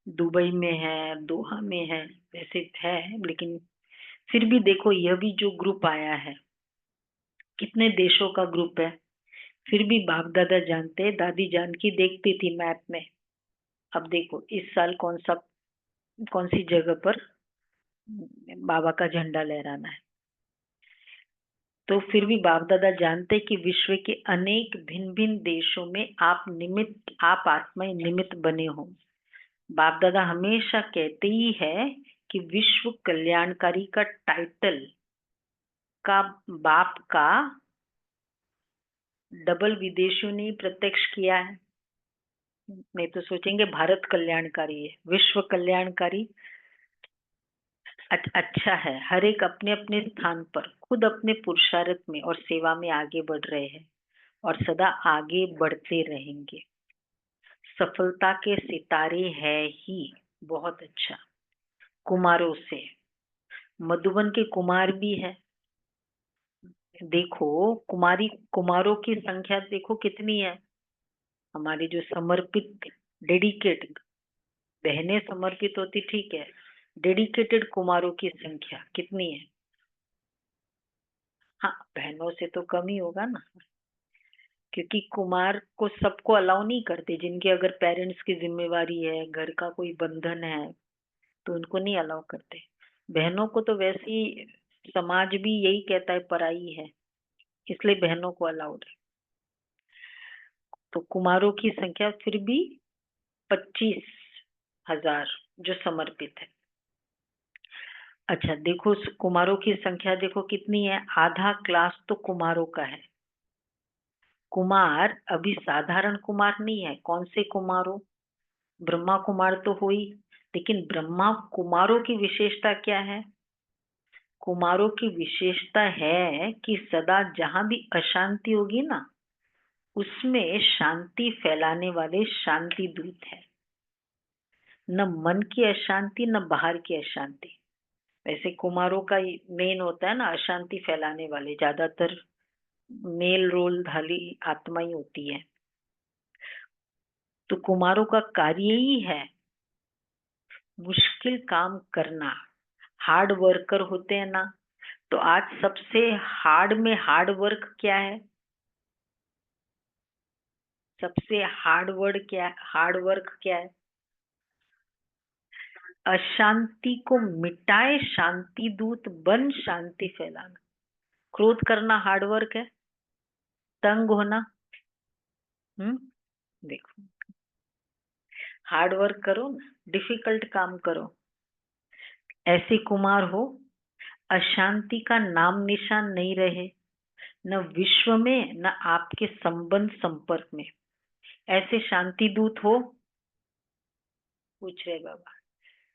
दुबई में है, दोहा में है, वैसे है, लेकिन फिर भी देखो यह भी जो ग्रुप आया है, कितने देशों का ग्रुप है। फिर भी बाप दादा जानते, दादी जानकी देखती थी मैप में। अब देखो इस साल कौन सी जगह पर बाबा का झंडा लहराना है। तो फिर भी बाप दादा जानते कि विश्व के अनेक भिन्न भिन्न देशों में आप आत्माएं निमित्त बने हो। बाप दादा हमेशा कहते ही है कि विश्व कल्याणकारी का टाइटल का बाप का डबल विदेशियों ने प्रत्यक्ष किया है। नहीं तो सोचेंगे भारत कल्याणकारी है, विश्व कल्याणकारी अच्छा है। हर एक अपने अपने स्थान पर खुद अपने पुरुषार्थ में और सेवा में आगे बढ़ रहे हैं और सदा आगे बढ़ते रहेंगे। सफलता के सितारे है ही। बहुत अच्छा। कुमारों से, मधुबन के कुमार भी है। देखो कुमारों की संख्या देखो कितनी है। हमारी जो समर्पित, डेडिकेटेड बहनें समर्पित होती ठीक है, डेडिकेटेड कुमारों की संख्या कितनी है? हाँ, बहनों से तो कम ही होगा ना, क्योंकि कुमार को सबको अलाउ नहीं करते। जिनके अगर पेरेंट्स की जिम्मेवारी है, घर का कोई बंधन है, तो उनको नहीं अलाउ करते। बहनों को तो वैसे ही समाज भी यही कहता है पराई है, इसलिए बहनों को अलाउड है। तो कुमारों की संख्या फिर भी 25,000 जो समर्पित है। अच्छा देखो कुमारों की संख्या देखो कितनी है, आधा क्लास तो कुमारों का है। कुमार अभी साधारण कुमार नहीं है। कौन से कुमारों? ब्रह्मा कुमार तो हुई, लेकिन ब्रह्मा कुमारों की विशेषता क्या है? कुमारों की विशेषता है कि सदा जहां भी अशांति होगी ना, उसमें शांति फैलाने वाले शांति दूत है। न मन की अशांति न बाहर की अशांति। वैसे कुमारों का मेन होता है ना अशांति फैलाने वाले, ज्यादातर मेल रोल धारी आत्मा ही होती है। तो कुमारों का कार्य ही है मुश्किल काम करना, हार्ड वर्कर होते हैं ना। तो आज सबसे हार्ड में हार्ड वर्क क्या है? सबसे हार्ड वर्क क्या है? अशांति को मिटाए शांति दूत बन शांति फैलाना। क्रोध करना हार्ड वर्क है, तंग होना। देखो हार्ड वर्क करो ना, डिफिकल्ट काम करो। ऐसे कुमार हो अशांति का नाम निशान नहीं रहे, न विश्व में न आपके संबंध संपर्क में। ऐसे शांति दूत हो। पूछ रहे बाबा,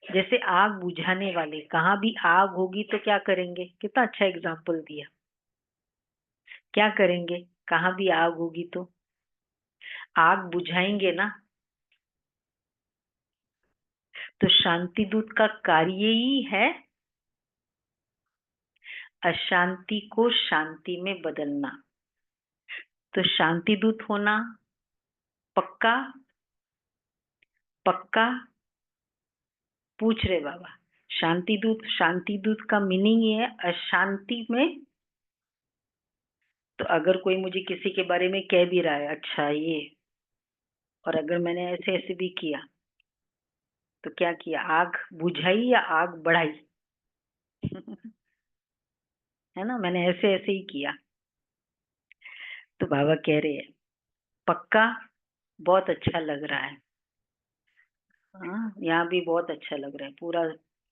जैसे आग बुझाने वाले, कहाँ भी आग होगी तो क्या करेंगे? कितना अच्छा एग्जाम्पल दिया। क्या करेंगे? कहाँ भी आग होगी तो आग बुझाएंगे ना। तो शांति दूत का कार्य ही है अशांति को शांति में बदलना। तो शांति दूत होना पक्का पक्का। पूछ रहे बाबा, शांति दूत का मीनिंग ये है अशांति में। तो अगर कोई मुझे किसी के बारे में कह भी रहा है अच्छा ये, और अगर मैंने ऐसे ऐसे भी किया, तो क्या किया? आग बुझाई या आग बढ़ाई? है ना, मैंने ऐसे ऐसे ही किया। तो बाबा कह रहे हैं पक्का। बहुत अच्छा लग रहा है। हाँ, यहाँ भी बहुत अच्छा लग रहा है।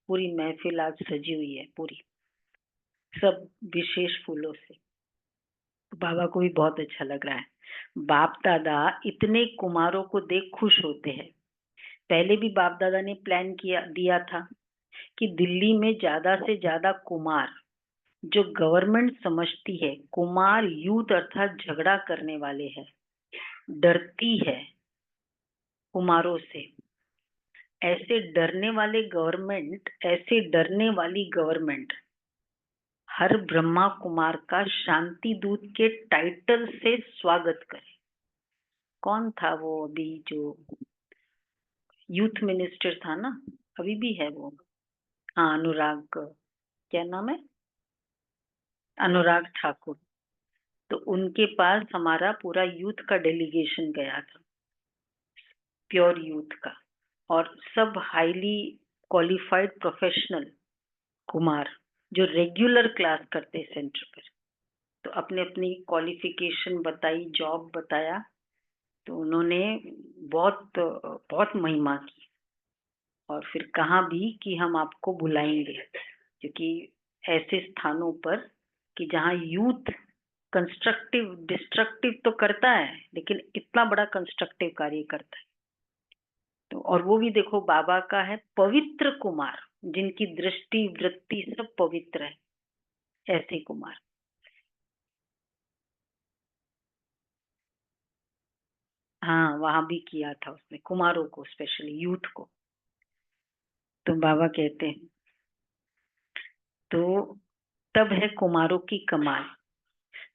पूरी महफिल आज सजी हुई है पूरी। सब विशेष फूलों से। तो बाबा को भी बहुत अच्छा लग रहा है। बाप दादा इतने कुमारों को देख खुश होते हैं। पहले भी बाप दादा ने प्लान दिया था कि दिल्ली में ज्यादा से ज्यादा कुमार, जो गवर्नमेंट समझती है कुमार यूथ अर्थात झगड़ा करने वाले हैं, डरती है कुमारों से, ऐसे डरने वाली गवर्नमेंट हर ब्रह्मा कुमार का शांति दूत के टाइटल से स्वागत करे। कौन था वो अभी जो यूथ मिनिस्टर था ना, अभी भी है वो, हाँ अनुराग, क्या नाम है, अनुराग ठाकुर। तो उनके पास हमारा पूरा यूथ का डेलीगेशन गया था, प्योर यूथ का, और सब हाईली क्वालिफाइड प्रोफेशनल कुमार जो रेगुलर क्लास करते सेंटर पर। तो अपने अपनी क्वालिफिकेशन बताई, जॉब बताया। तो उन्होंने बहुत बहुत महिमा की, और फिर कहा भी कि हम आपको बुलाएंगे, क्योंकि ऐसे स्थानों पर कि जहाँ यूथ कंस्ट्रक्टिव डिस्ट्रक्टिव तो करता है लेकिन इतना बड़ा कंस्ट्रक्टिव कार्य करता है। तो और वो भी देखो बाबा का है पवित्र कुमार, जिनकी दृष्टि वृत्ति सब पवित्र है, ऐसे कुमार। हाँ वहां भी किया था उसने कुमारों को, स्पेशली यूथ को। तो बाबा कहते हैं तो तब है कुमारों की कमाल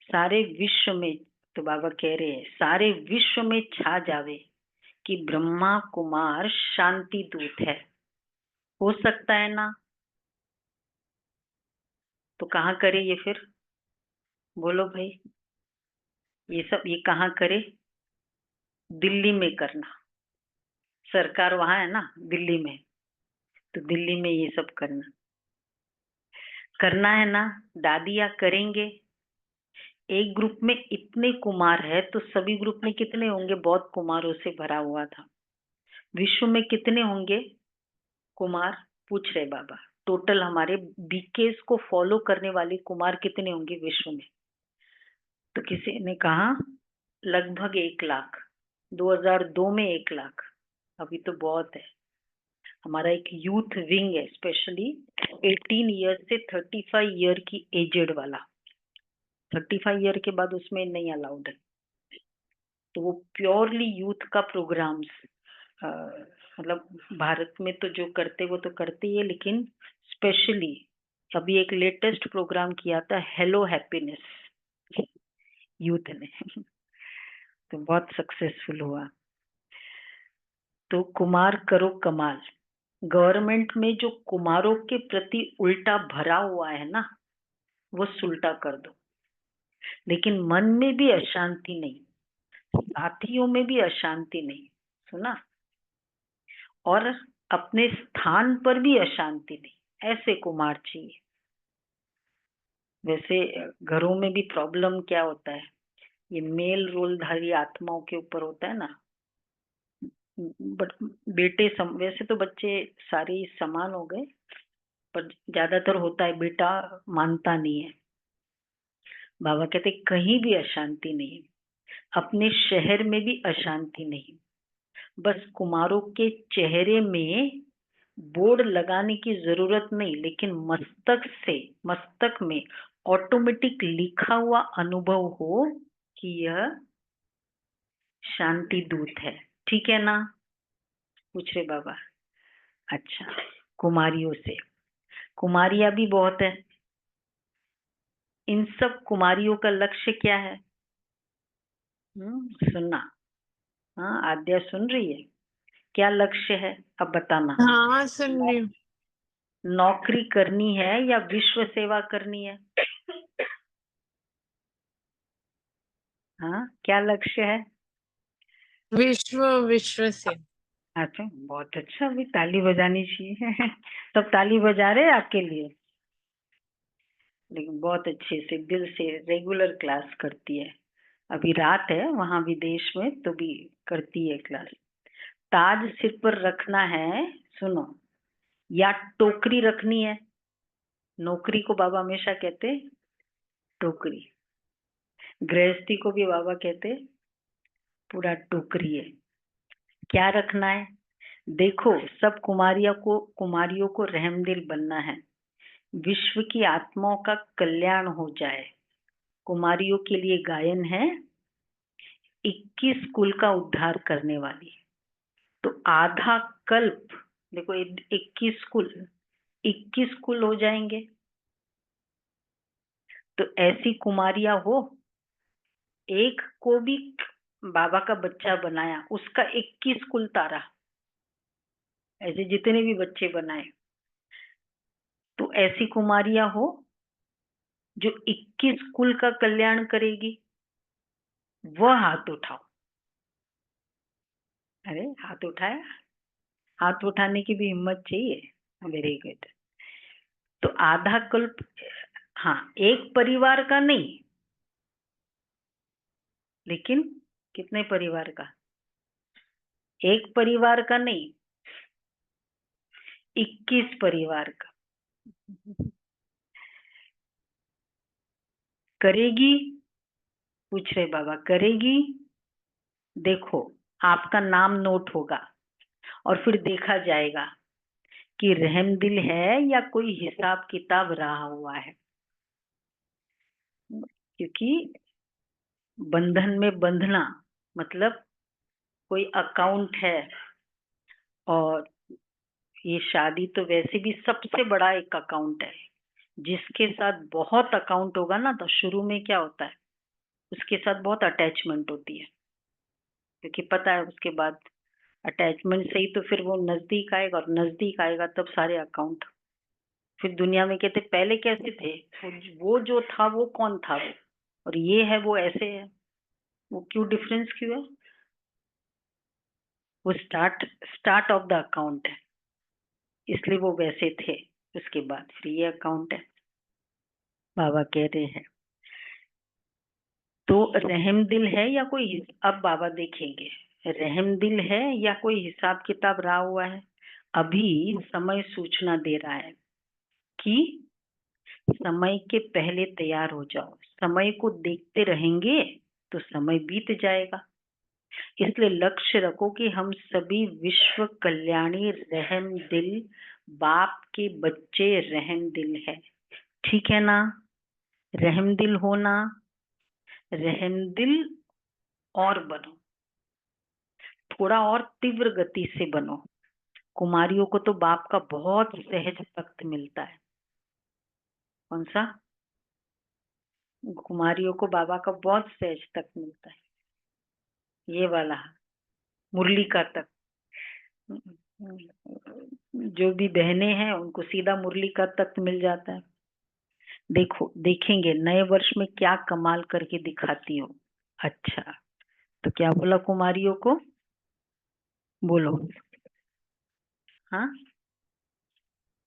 सारे विश्व में। तो बाबा कह रहे हैं सारे विश्व में छा जावे कि ब्रह्मा कुमार शांति दूत है। हो सकता है ना? तो कहाँ करे ये फिर? बोलो भाई, ये सब ये कहाँ करे? दिल्ली में करना, सरकार वहां है ना दिल्ली में, तो दिल्ली में ये सब करना करना है ना। दादिया करेंगे। एक ग्रुप में इतने कुमार है तो सभी ग्रुप में कितने होंगे? बहुत कुमारों से भरा हुआ था। विश्व में कितने होंगे कुमार? पूछ रहे बाबा। टोटल हमारे बीकेस को फॉलो करने वाले कुमार कितने होंगे विश्व में? तो किसी ने कहा लगभग 1 लाख। 2002 में 1 लाख। अभी तो बहुत है। हमारा एक यूथ विंग है, स्पेशली 18 ईयर से 35 ईयर की एजेड वाला। 35 ईयर के बाद उसमें नहीं अलाउड है। तो वो प्योरली यूथ का प्रोग्राम्स, मतलब भारत में तो जो करते वो तो करते ही है, लेकिन स्पेशली अभी एक लेटेस्ट प्रोग्राम किया था हेलो हैप्पीनेस यूथ ने तो बहुत सक्सेसफुल हुआ। तो कुमार करो कमाल। गवर्नमेंट में जो कुमारों के प्रति उल्टा भरा हुआ है ना, वो सुलटा कर दो। लेकिन मन में भी अशांति नहीं, साथियों में भी अशांति नहीं, सुना? और अपने स्थान पर भी अशांति नहीं, ऐसे कुमार चाहिए। वैसे घरों में भी प्रॉब्लम क्या होता है, ये मेल रोलधारी आत्माओं के ऊपर होता है ना। बट वैसे तो बच्चे सारे समान हो गए, पर ज्यादातर होता है बेटा मानता नहीं है। बाबा कहते कहीं भी अशांति नहीं, अपने शहर में भी अशांति नहीं। बस कुमारों के चेहरे में बोर्ड लगाने की जरूरत नहीं, लेकिन मस्तक में ऑटोमेटिक लिखा हुआ अनुभव हो कि यह शांति दूत है। ठीक है ना? पूछ रहे बाबा। अच्छा, कुमारियों से, कुमारियां भी बहुत है। इन सब कुमारियों का लक्ष्य क्या है? सुनना। हाँ आद्या सुन रही है? क्या लक्ष्य है अब बताना। हाँ सुन रही हूँ। नौकरी करनी है या विश्व सेवा करनी है? हाँ क्या लक्ष्य है? विश्व से। अच्छा बहुत अच्छा, अभी ताली बजानी चाहिए सब ताली बजा रहे हैं आपके लिए। लेकिन बहुत अच्छे से दिल से रेगुलर क्लास करती है। अभी रात है वहां विदेश में तो भी करती है क्लास। ताज सिर पर रखना है, सुनो, या टोकरी रखनी है? नौकरी को बाबा हमेशा कहते टोकरी, गृहस्थी को भी बाबा कहते पूरा टोकरी है। क्या रखना है? देखो, सब कुमारियों को रहमदिल बनना है। विश्व की आत्माओं का कल्याण हो जाए। कुमारियों के लिए गायन है 21 कुल का उद्धार करने वाली। तो आधा कल्प, देखो 21 कुल हो जाएंगे। तो ऐसी कुमारियां हो, एक को भी बाबा का बच्चा बनाया, उसका 21 कुल तारा। ऐसे जितने भी बच्चे बनाए, तो ऐसी कुमारियां हो जो 21 कुल का कल्याण करेगी, वह हाथ उठाओ। अरे हाथ उठाया? हाथ उठाने की भी हिम्मत चाहिए। Very good. तो आधा कल्प, हाँ, एक परिवार का नहीं, लेकिन कितने परिवार का? एक परिवार का नहीं, 21 परिवार का। करेगी? पूछ रहे बाबा, करेगी? देखो, आपका नाम नोट होगा और फिर देखा जाएगा कि रहमदिल है या कोई हिसाब किताब रहा हुआ है। क्योंकि बंधन में बंधना मतलब कोई अकाउंट है, और ये शादी तो वैसे भी सबसे बड़ा एक अकाउंट है। जिसके साथ बहुत अकाउंट होगा ना, तो शुरू में क्या होता है, उसके साथ बहुत अटैचमेंट होती है, क्योंकि पता है उसके बाद अटैचमेंट से ही तो फिर वो नजदीक आएगा, और नजदीक आएगा तब सारे अकाउंट। फिर दुनिया में कहते पहले कैसे थे, वो जो था वो कौन था वो, और ये है वो ऐसे है, वो क्यों डिफरेंस क्यों है? वो स्टार्ट ऑफ द अकाउंट है, इसलिए वो वैसे थे। उसके बाद फिर ये अकाउंट है। बाबा कह रहे हैं तो रहमदिल है या कोई, अब बाबा देखेंगे रहमदिल है या कोई हिसाब किताब रहा हुआ है। अभी समय सूचना दे रहा है कि समय के पहले तैयार हो जाओ। समय को देखते रहेंगे तो समय बीत जाएगा। इसलिए लक्ष्य रखो कि हम सभी विश्व कल्याणी रहमदिल बाप के बच्चे रहमदिल है। ठीक है ना? रहमदिल होना, रहमदिल और बनो, थोड़ा और तीव्र गति से बनो। कुमारियों को तो बाप का बहुत सहज भक्त मिलता है। कौन सा? कुमारियों को बाबा का बहुत सहज तक मिलता है, ये वाला मुरली का तक। जो भी बहनें हैं उनको सीधा मुरली का तख्त मिल जाता है। देखो, देखेंगे नए वर्ष में क्या कमाल करके दिखाती हो। अच्छा, तो क्या बोला कुमारियों को? बोलो। हाँ,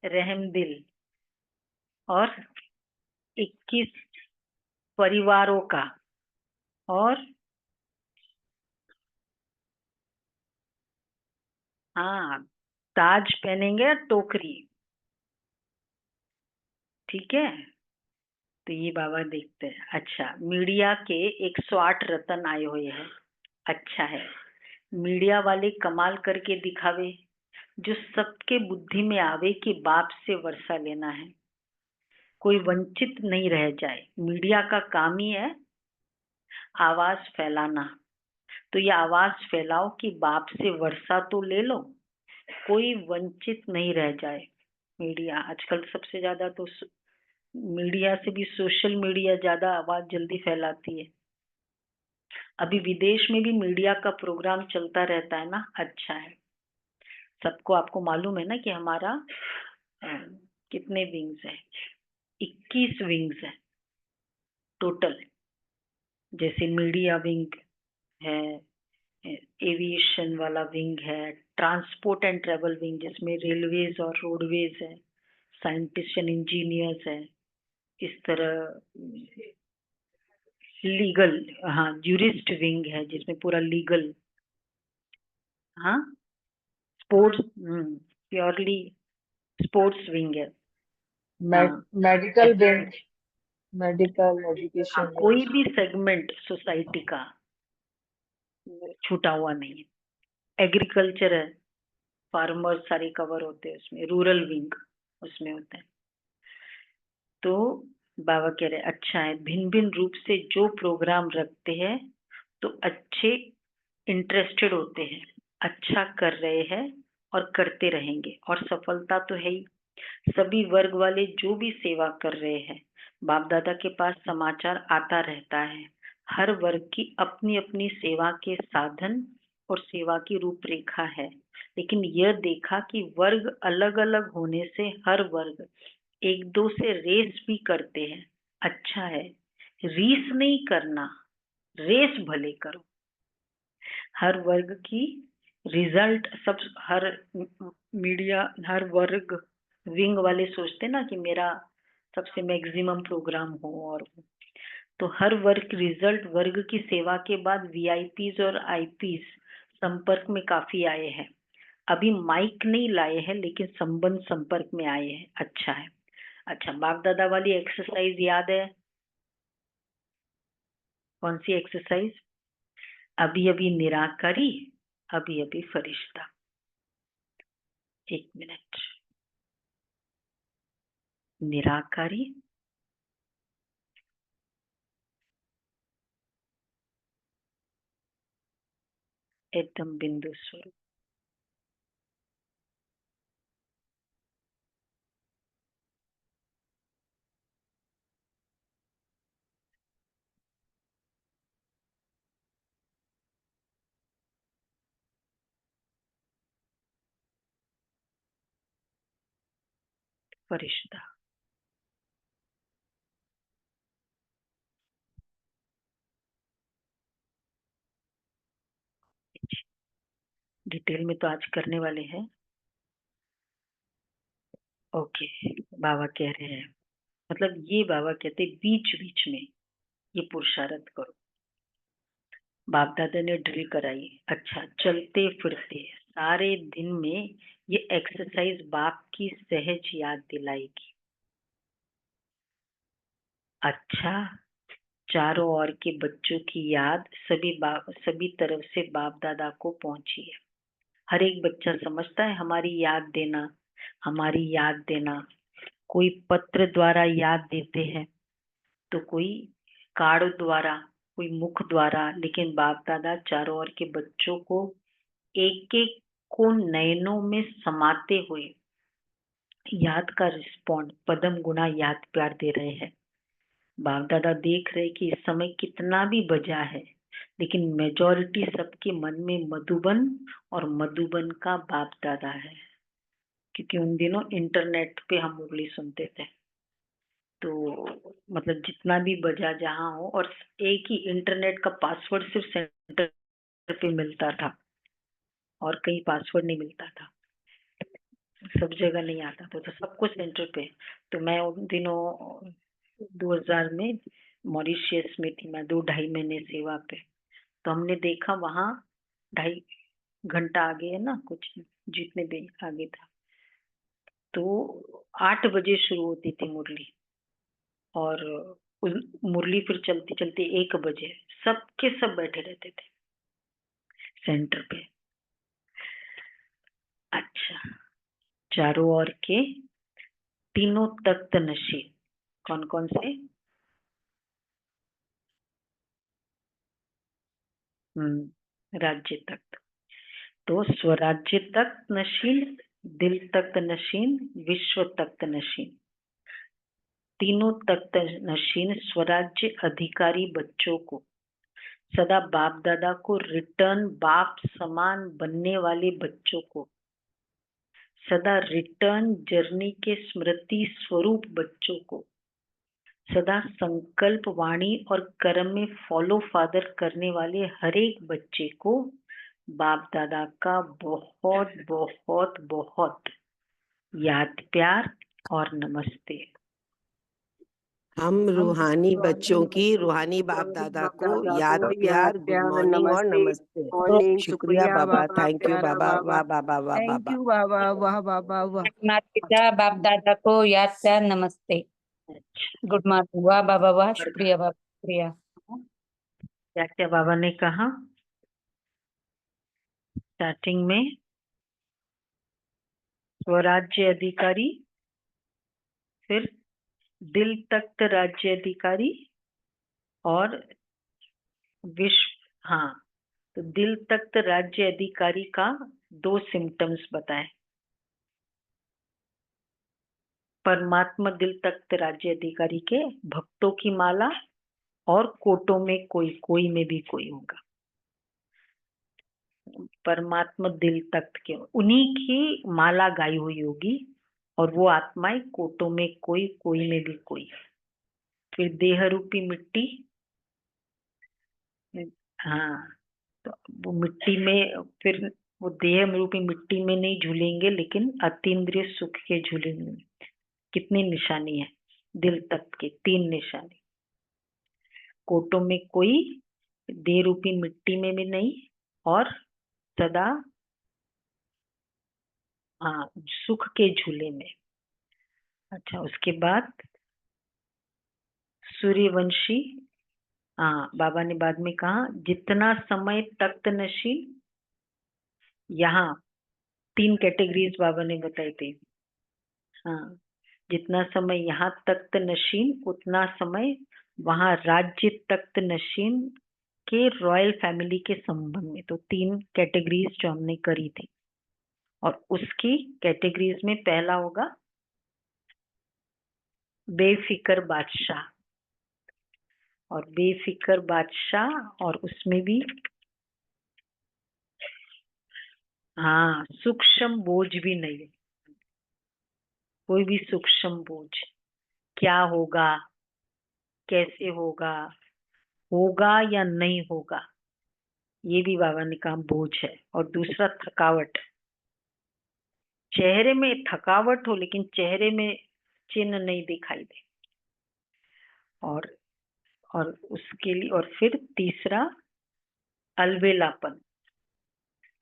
रहमदिल और 21 परिवारों का, और हाँ, ताज पहनेंगे और टोकरी। ठीक है, तो ये बाबा देखते हैं। अच्छा, मीडिया के 108 रतन आए हुए हैं। अच्छा है, मीडिया वाले कमाल करके दिखावे, जो सबके बुद्धि में आवे कि बाप से वर्षा लेना है, कोई वंचित नहीं रह जाए। मीडिया का काम ही है आवाज फैलाना। तो ये आवाज फैलाओ कि बाप से वर्षा तो ले लो, कोई वंचित नहीं रह जाए। मीडिया आजकल सबसे ज्यादा तो मीडिया से भी सोशल मीडिया ज्यादा आवाज जल्दी फैलाती है। अभी विदेश में भी मीडिया का प्रोग्राम चलता रहता है ना। अच्छा है, सबको आपको मालूम है ना कि हमारा कितने विंग्स है? 21 विंग्स है टोटल। जैसे मीडिया विंग है, एविएशन वाला विंग है, ट्रांसपोर्ट एंड ट्रेवल विंग जिसमें रेलवेज और रोडवेज है, साइंटिस्ट एंड इंजीनियर्स है। इस तरह लीगल, हाँ, जूरिस्ट विंग है जिसमें पूरा लीगल, हाँ, स्पोर्ट्स, प्योरली स्पोर्ट्स विंग है। हाँ, मेडिकल बैंक, अच्छा, मेडिकल हाँ, एजुकेशन। कोई भी सेगमेंट सोसाइटी का छूटा हुआ नहीं है। एग्रीकल्चर है, फार्मर्स सारे कवर होते हैं उसमें, रूरल विंग उसमें होता है। तो बाबा कह रहे अच्छा है, भिन्न भिन्न रूप से जो प्रोग्राम रखते हैं तो अच्छे इंटरेस्टेड होते हैं, अच्छा कर रहे हैं और करते रहेंगे, और सफलता तो है ही। सभी वर्ग वाले जो भी सेवा कर रहे हैं, बाप दादा के पास समाचार आता रहता है। हर वर्ग की अपनी अपनी सेवा के साधन और सेवा की रूपरेखा है, लेकिन यह देखा कि वर्ग अलग अलग होने से हर वर्ग एक दो से रेस भी करते हैं। अच्छा है, रीस नहीं करना, रेस भले करो। हर वर्ग की रिजल्ट सब, हर मीडिया, हर वर्ग विंग वाले सोचते ना कि मेरा सबसे मैक्सिमम प्रोग्राम हो, और तो हर वर्ग रिजल्ट वर्ग की सेवा के बाद वीआईपीज और आईपीज संपर्क में काफी आए हैं। अभी माइक नहीं लाए हैं, लेकिन संबंध संपर्क में आए हैं। अच्छा है। अच्छा, बाप दादा वाली एक्सरसाइज याद है? कौन सी एक्सरसाइज? अभी अभी निराकारी, अभी अभी फरिश्ता। एक मिनट। निराकारी, एकदम बिंदु स्वरूप। फरिश्ता। डिटेल में तो आज करने वाले हैं। ओके, बाबा कह रहे हैं, मतलब ये बाबा कहते बीच बीच में ये पुरुषार्थ करो। बाप दादा ने ड्रिल कराई। अच्छा, चलते फिरते सारे दिन में ये एक्सरसाइज बाप की सहज याद दिलाएगी। अच्छा, चारों ओर के बच्चों की याद सभी तरफ से बाप दादा को पहुंची है। हर एक बच्चा समझता है हमारी याद देना, हमारी याद देना। कोई पत्र द्वारा याद देते हैं, तो कोई कार्ड द्वारा, कोई मुख द्वारा, लेकिन बाप दादा चारों ओर के बच्चों को एक एक को नयनों में समाते हुए याद का रिस्पॉन्ड पदम गुना याद प्यार दे रहे हैं। बाप दादा देख रहे कि इस समय कितना भी बजा है, लेकिन मेजॉरिटी सबके मन में मधुबन और मधुबन का बाप दादा है। क्योंकि उन दिनों इंटरनेट पे हम मुरली सुनते थे, तो मतलब जितना भी बजा जहाँ हो, और एक ही इंटरनेट का पासवर्ड सिर्फ सेंटर पे मिलता था, और कहीं पासवर्ड नहीं मिलता था, सब जगह नहीं आता था, तो सब कुछ सेंटर पे। तो मैं उन दिनों 2000 में मॉरिशियस में थी, मैं 2 ढाई महीने सेवा पे। तो हमने देखा वहाँ 2.5 घंटा आगे है ना, कुछ जितने भी आगे था, तो 8 बजे शुरू होती थी मुरली, और मुरली फिर चलती चलती 1 बजे सबके सब बैठे रहते थे सेंटर पे। अच्छा, चारों ओर के तीनों तख्त नशे कौन कौन से? राज्य तख्त। तो स्वराज्य तख्त नशीन, दिल तख्त नशीन, विश्व तख्त नशीन। तीनों तख्त नशीन स्वराज्य अधिकारी बच्चों को सदा बाप दादा को रिटर्न बाप समान बनने वाले बच्चों को, सदा रिटर्न जर्नी के स्मृति स्वरूप बच्चों को, सदा संकल्प वाणी और कर्म में फॉलो फादर करने वाले हर एक बच्चे को बाप दादा का बहुत बहुत बहुत याद प्यार और नमस्ते। हम रूहानी बच्चों की रूहानी बाप दादा को याद प्यार, गुड मॉर्निंग और नमस्ते। मॉर्निंग, शुक्रिया बाबा, थैंक यू बाबा, वाह बाबा, वाह थैंक बाबा। यू बाबा, वाह बाबा, वाह। माता पिता बाप दादा को याद प्यार नमस्ते, गुड मॉर्निंग, वाह बाबा वाह, शुक्रिया बाबा शुक्रिया। क्या क्या बाबा ने कहा स्टार्टिंग में? स्वराज्य अधिकारी, फिर दिल तख्त राज्य अधिकारी और विश्व। हाँ, तो दिल तख्त राज्य अधिकारी का 2 सिम्टम्स बताए। परमात्मा दिल तख्त राज्य अधिकारी के भक्तों की माला और कोटों में कोई में भी कोई होगा। परमात्मा दिल तख्त के उन्हीं की माला गाई हुई होगी और वो आत्माएं कोटों में कोई में भी कोई। फिर देह रूपी मिट्टी, हाँ, तो वो मिट्टी में, फिर वो देह रूपी मिट्टी में नहीं झूलेंगे लेकिन अतीन्द्रिय सुख के झूलेंगे। कितनी निशानी है दिल तख्त के? 3 निशानी। कोटों में कोई, देह रूपी मिट्टी में भी नहीं, और सदा हाँ सुख के झूले में। अच्छा, उसके बाद सूर्यवंशी, हाँ बाबा ने बाद में कहा जितना समय तख्त नशीन, यहाँ 3 कैटेगरीज बाबा ने बताई थी। हाँ, जितना समय यहाँ तख्त नशीन उतना समय वहाँ राज्य तख्त नशीन के रॉयल फैमिली के संबंध में। तो 3 कैटेगरीज जो हमने करी थी, और उसकी कैटेगरीज में पहला होगा बेफिक्र बादशाह, और बेफिक्र बादशाह, और उसमें भी हाँ सूक्ष्म बोझ भी नहीं, कोई भी सूक्ष्म बोझ। क्या होगा, कैसे होगा, होगा या नहीं होगा, ये भी बाबा ने कहा बोझ है। और दूसरा थकावट, चेहरे में थकावट हो लेकिन चेहरे में चिन्ह नहीं दिखाई दे। और उसके लिए, और फिर तीसरा अलबेलापन।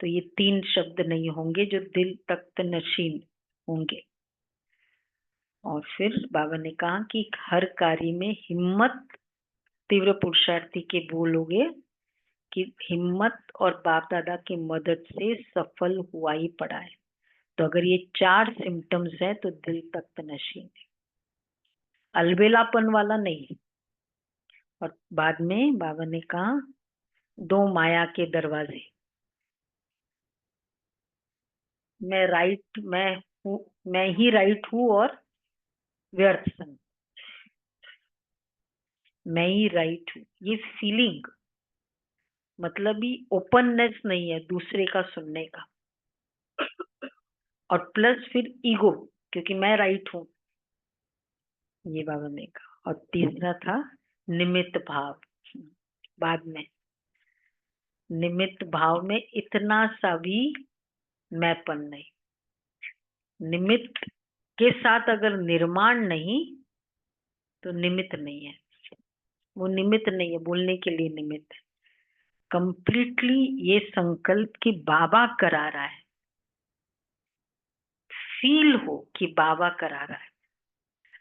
तो ये 3 शब्द नहीं होंगे जो दिल तख्त नशीन होंगे। और फिर बाबा ने कहा कि हर कार्य में हिम्मत, तीव्र पुरुषार्थी के बोलोगे कि हिम्मत और बाप दादा की मदद से सफल हुआ ही पड़ा है। तो अगर ये 4 सिम्टम्स है तो दिल तख्त नशीन है, अलबेलापन वाला नहीं। और बाद में बाबा ने कहा 2 माया के दरवाजे, मैं ही राइट हूँ और व्यर्थ संग, मैं ही राइट हूँ। ये फीलिंग मतलब ही ओपननेस नहीं है दूसरे का सुनने का, और प्लस फिर ईगो, क्योंकि मैं राइट हूँ, ये बाबा ने कहा। और तीसरा था निमित्त भाव। बाद में निमित्त भाव में इतना सा भी मैंपन नहीं, निमित्त के साथ अगर निर्माण नहीं तो निमित्त नहीं है। वो निमित्त नहीं है, बोलने के लिए निमित्त है। कंप्लीटली ये संकल्प कि बाबा करा रहा है, फील हो कि बाबा करा रहा है।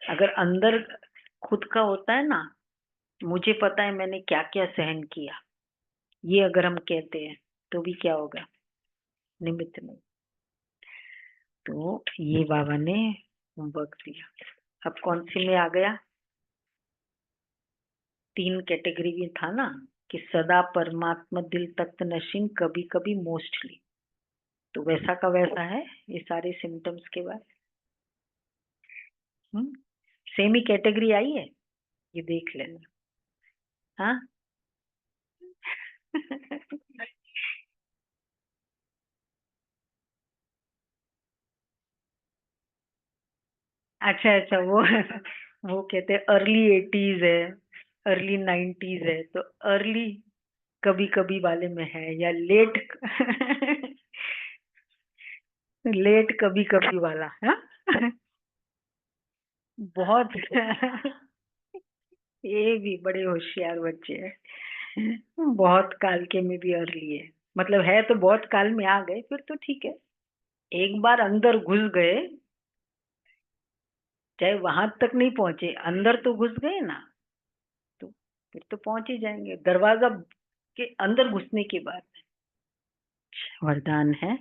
अगर अंदर खुद का होता है ना, मुझे पता है मैंने क्या क्या सहन किया, ये अगर हम कहते हैं तो भी क्या होगा, निमित्त नहीं। तो ये बाबा ने होमवर्क दिया। अब कौन सी में आ गया? 3 कैटेगरी में था ना कि सदा परमात्मा दिल तख्त नशीन, कभी कभी मोस्टली। तो वैसा का वैसा है ये सारे सिम्टम्स के बाद। सेम ही कैटेगरी आई है, ये देख लेना। हाँ अच्छा अच्छा, वो कहते हैं अर्ली 80s है, अर्ली 90s है, तो अर्ली कभी कभी वाले में है, या लेट लेट कभी कभी वाला है। बहुत ये भी बड़े होशियार बच्चे हैं, बहुत काल के में भी अर्ली है, मतलब है तो बहुत काल में आ गए, फिर तो ठीक है। एक बार अंदर घुस गए, चाहे वहां तक नहीं पहुंचे, अंदर तो घुस गए ना, तो फिर तो पहुंच ही जाएंगे, दरवाजा के अंदर घुसने की बात है। वरदान है,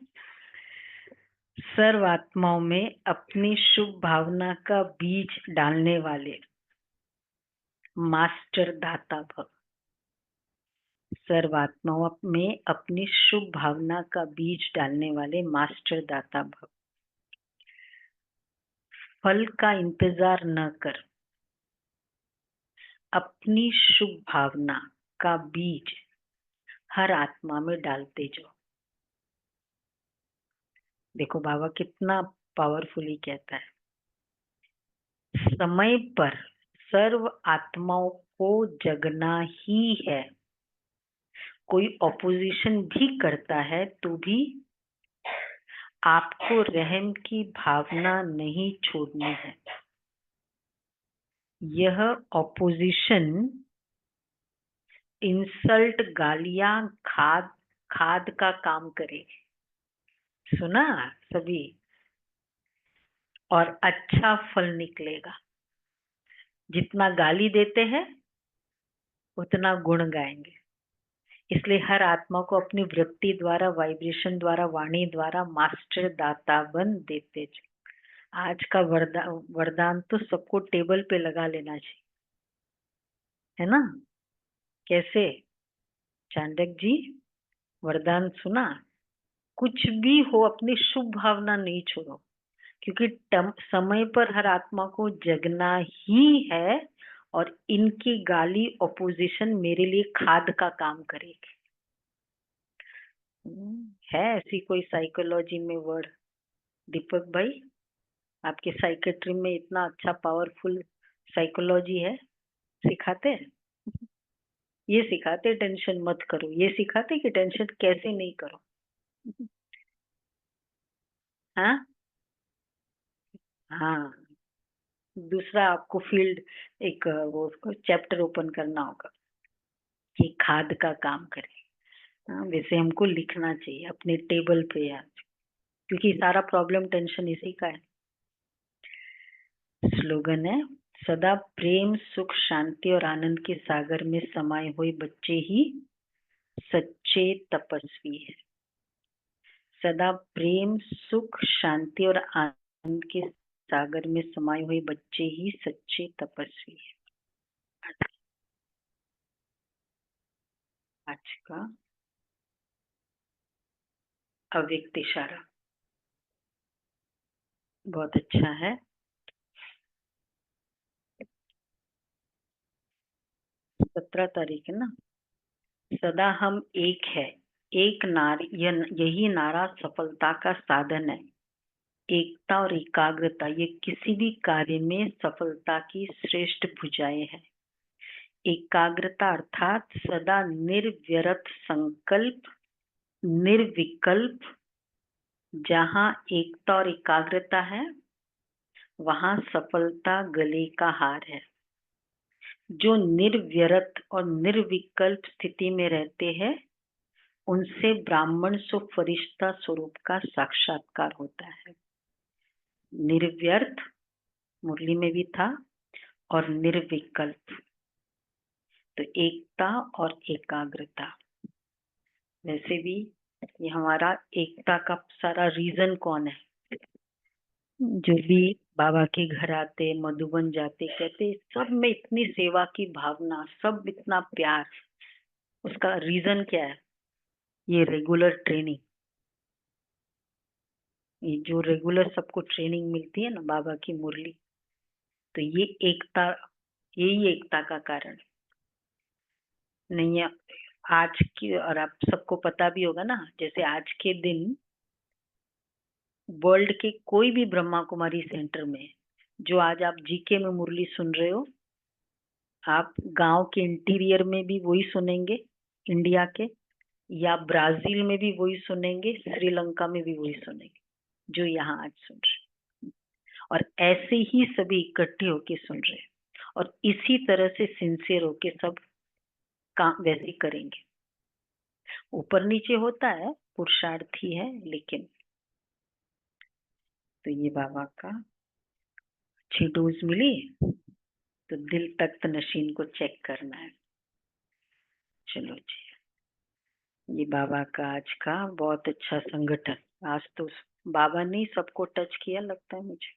सर्व आत्माओं में अपनी शुभ भावना का बीज डालने वाले मास्टर दाता भव। सर्व आत्माओं में अपनी शुभ भावना का बीज डालने वाले मास्टर दाता भव। फल का इंतजार न कर, अपनी शुभ भावना का बीज हर आत्मा में डालते जाओ। देखो बाबा कितना पावरफुली कहता है, समय पर सर्व आत्माओं को जगना ही है। कोई ऑपोजिशन भी करता है तो भी आपको रहम की भावना नहीं छोड़नी है। यह ऑपोजिशन इंसल्ट, गालियां, खाद का काम करेगी। सुना सभी? और अच्छा फल निकलेगा। जितना गाली देते हैं उतना गुण गाएंगे। इसलिए हर आत्मा को अपनी वृत्ति द्वारा, वाइब्रेशन द्वारा, वाणी द्वारा मास्टर दाता बन देते जाओ। आज का वरदान तो सबको टेबल पे लगा लेना चाहिए, है ना? कैसे चांडक जी, वरदान सुना? कुछ भी हो अपनी शुभ भावना नहीं छोड़ो, क्योंकि समय पर हर आत्मा को जगना ही है, और इनकी गाली, ऑपोजिशन मेरे लिए खाद का काम करेगी। है ऐसी कोई साइकोलॉजी में वर्ड? दीपक भाई, आपके साइकेट्री में इतना अच्छा पावरफुल साइकोलॉजी है, सिखाते हैं? ये सिखाते टेंशन मत करो, ये सिखाते कि टेंशन कैसे नहीं करो। हाँ हाँ, दूसरा आपको फील्ड, एक वो चैप्टर ओपन करना होगा कि खाद का काम करे। हाँ, वैसे हमको लिखना चाहिए अपने टेबल पे यार, क्योंकि सारा प्रॉब्लम टेंशन इसी का है। स्लोगन है, सदा प्रेम, सुख, शांति और आनंद के सागर में समाये हुए बच्चे ही सच्चे तपस्वी है। सदा प्रेम, सुख, शांति और आनंद के सागर में समाये हुए बच्चे ही सच्चे तपस्वी है। आज का अव्यक्त इशारा बहुत अच्छा है। 17 तारीख है ना? सदा हम एक है, एक नारी, यही नारा सफलता का साधन है। एकता और एकाग्रता ये किसी भी कार्य में सफलता की श्रेष्ठ भुजाएं हैं। एकाग्रता अर्थात सदा निर्व्यर्थ संकल्प, निर्विकल्प। जहाँ एकता और एकाग्रता है वहाँ सफलता गले का हार है। जो निर्व्यर्थ और निर्विकल्प स्थिति में रहते हैं उनसे ब्राह्मण सो फरिश्ता स्वरूप का साक्षात्कार होता है। निर्व्यर्थ मुरली में भी था, और निर्विकल्प तो एकता और एकाग्रता। वैसे भी ये हमारा एकता का सारा रीजन कौन है? जो भी बाबा के घर आते, मधुबन जाते, कहते सब में इतनी सेवा की भावना, सब इतना प्यार, उसका रीजन क्या है? ये रेगुलर ट्रेनिंग। ये जो रेगुलर सबको ट्रेनिंग मिलती है ना बाबा की मुरली, तो ये एकता, यही एकता का कारण नहीं है। आज की, और आप सबको पता भी होगा ना, जैसे आज के दिन वर्ल्ड के कोई भी ब्रह्मा कुमारी सेंटर में, जो आज आप जीके में मुरली सुन रहे हो, आप गांव के इंटीरियर में भी वही सुनेंगे इंडिया के, या ब्राजील में भी वही सुनेंगे, श्रीलंका में भी वही सुनेंगे जो यहाँ आज सुन रहे हैं। और ऐसे ही सभी इकट्ठे होके सुन रहे हैं। और इसी तरह से सिंसियर होके सब काम वैसे ही करेंगे। ऊपर नीचे होता है, पुरुषार्थी है, लेकिन तो ये बाबा का अच्छी डोज मिली तो दिल तख्त नशीन को चेक करना है। चलो जी, ये बाबा का आज का बहुत अच्छा संगठन। आज तो बाबा ने सबको टच किया लगता है मुझे,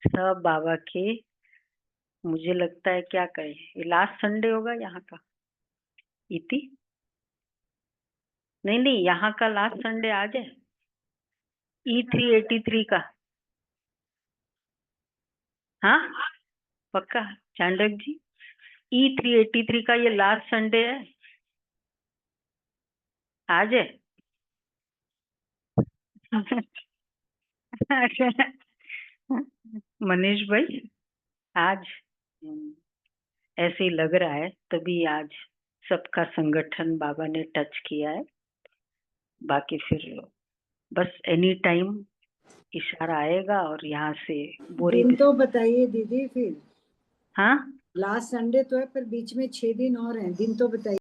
सब बाबा के। मुझे लगता है क्या कहे, ये लास्ट संडे होगा यहाँ का इति, नहीं यहाँ का लास्ट संडे आज है E383 का। हाँ पक्का चांडक जी, E383 का ये लास्ट संडे है, आज है। मनीष भाई आज ऐसे ही लग रहा है, तभी आज सबका संगठन बाबा ने टच किया है। बाकी फिर बस एनी टाइम इशारा आएगा और यहाँ से बोरे दिन तो बताइए दीदी फिर। हाँ लास्ट संडे तो है पर बीच में 6 दिन और हैं, दिन तो बताइए।